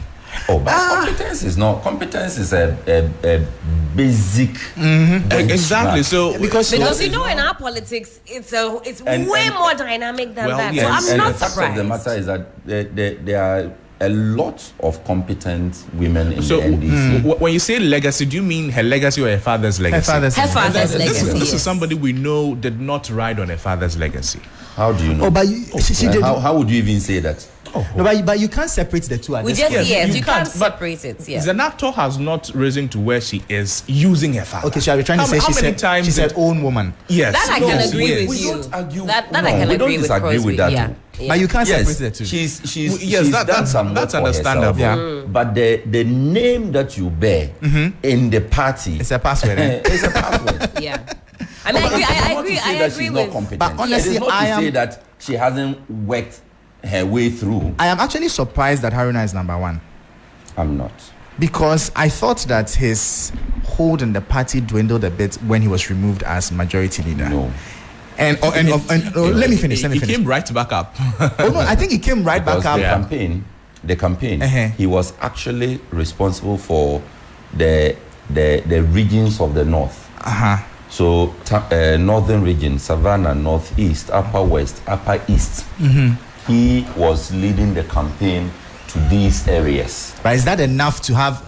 Oh, but competence is not. Competence is a basic. benchmark. Exactly. So Because in our politics, it's And- way and- more dynamic than Well, that. yes. So I'm and not the fact surprised. of the matter is that there are a lot of competent women in So the NDC. when you say legacy, do you mean her legacy or her father's legacy? Her father's Her father's This legacy. is yes. somebody we know did not ride on her father's legacy. How do you know? Oh, but she did. How would you even say that? No, but you can't separate the two. At We this just, point. yes, you you can't can't, but separate it. Yeah. Zenato has not risen to where she is using her father. Okay, shall we trying to say how many times she's her own woman? Yes. That I No, can agree yes. with We you. don't argue. That No, I can we don't agree with disagree Crosby. with that. Yeah. But you can't Yes, separate the two. she's done some that's work for understandable. herself. But the name that you bear in the party It's a password. Eh? is a password. Yeah. I mean, I agree. I agree she's with. not competent. But honestly, it is not I to am- say that she hasn't worked her way through. I am actually surprised that Haruna is number one. I'm not. Because I thought that his hold in the party dwindled a bit when he was removed as majority leader. No. And let me finish. He came right back up. Oh no, I think he came right Because back up. the campaign, Uh-huh. he was actually responsible for the regions of the north. So northern region, Savannah, northeast, upper west, upper east. He was leading the campaign to these areas. But is that enough to have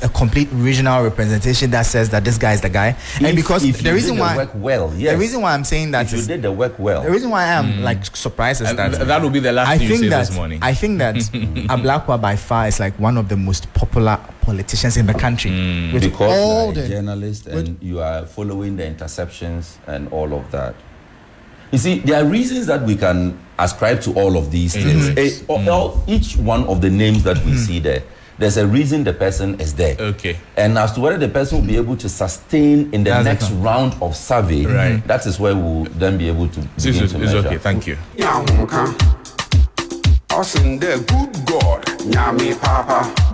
a complete regional representation that says that this guy is the guy? And because if the you reason did why the work well, yes. the reason why I'm saying that If you is did the work well, the reason why I'm like surprised is And that that will be the last I thing you think say that this morning. I think that Ablakwa by far is like one of the most popular politicians in the country. With because all you are the a journalist and you are following the interceptions and all of that. You see, there are reasons that we can ascribe to all of these things. Each one of the names that we see there, there's a reason the person is there. Okay. And as to whether the person will be able to sustain in the That's next okay. round of survey, Right. that is where we'll then be able to begin It's to measure. okay. Thank you. Nyamuka, us in the good God, Nyami Papa.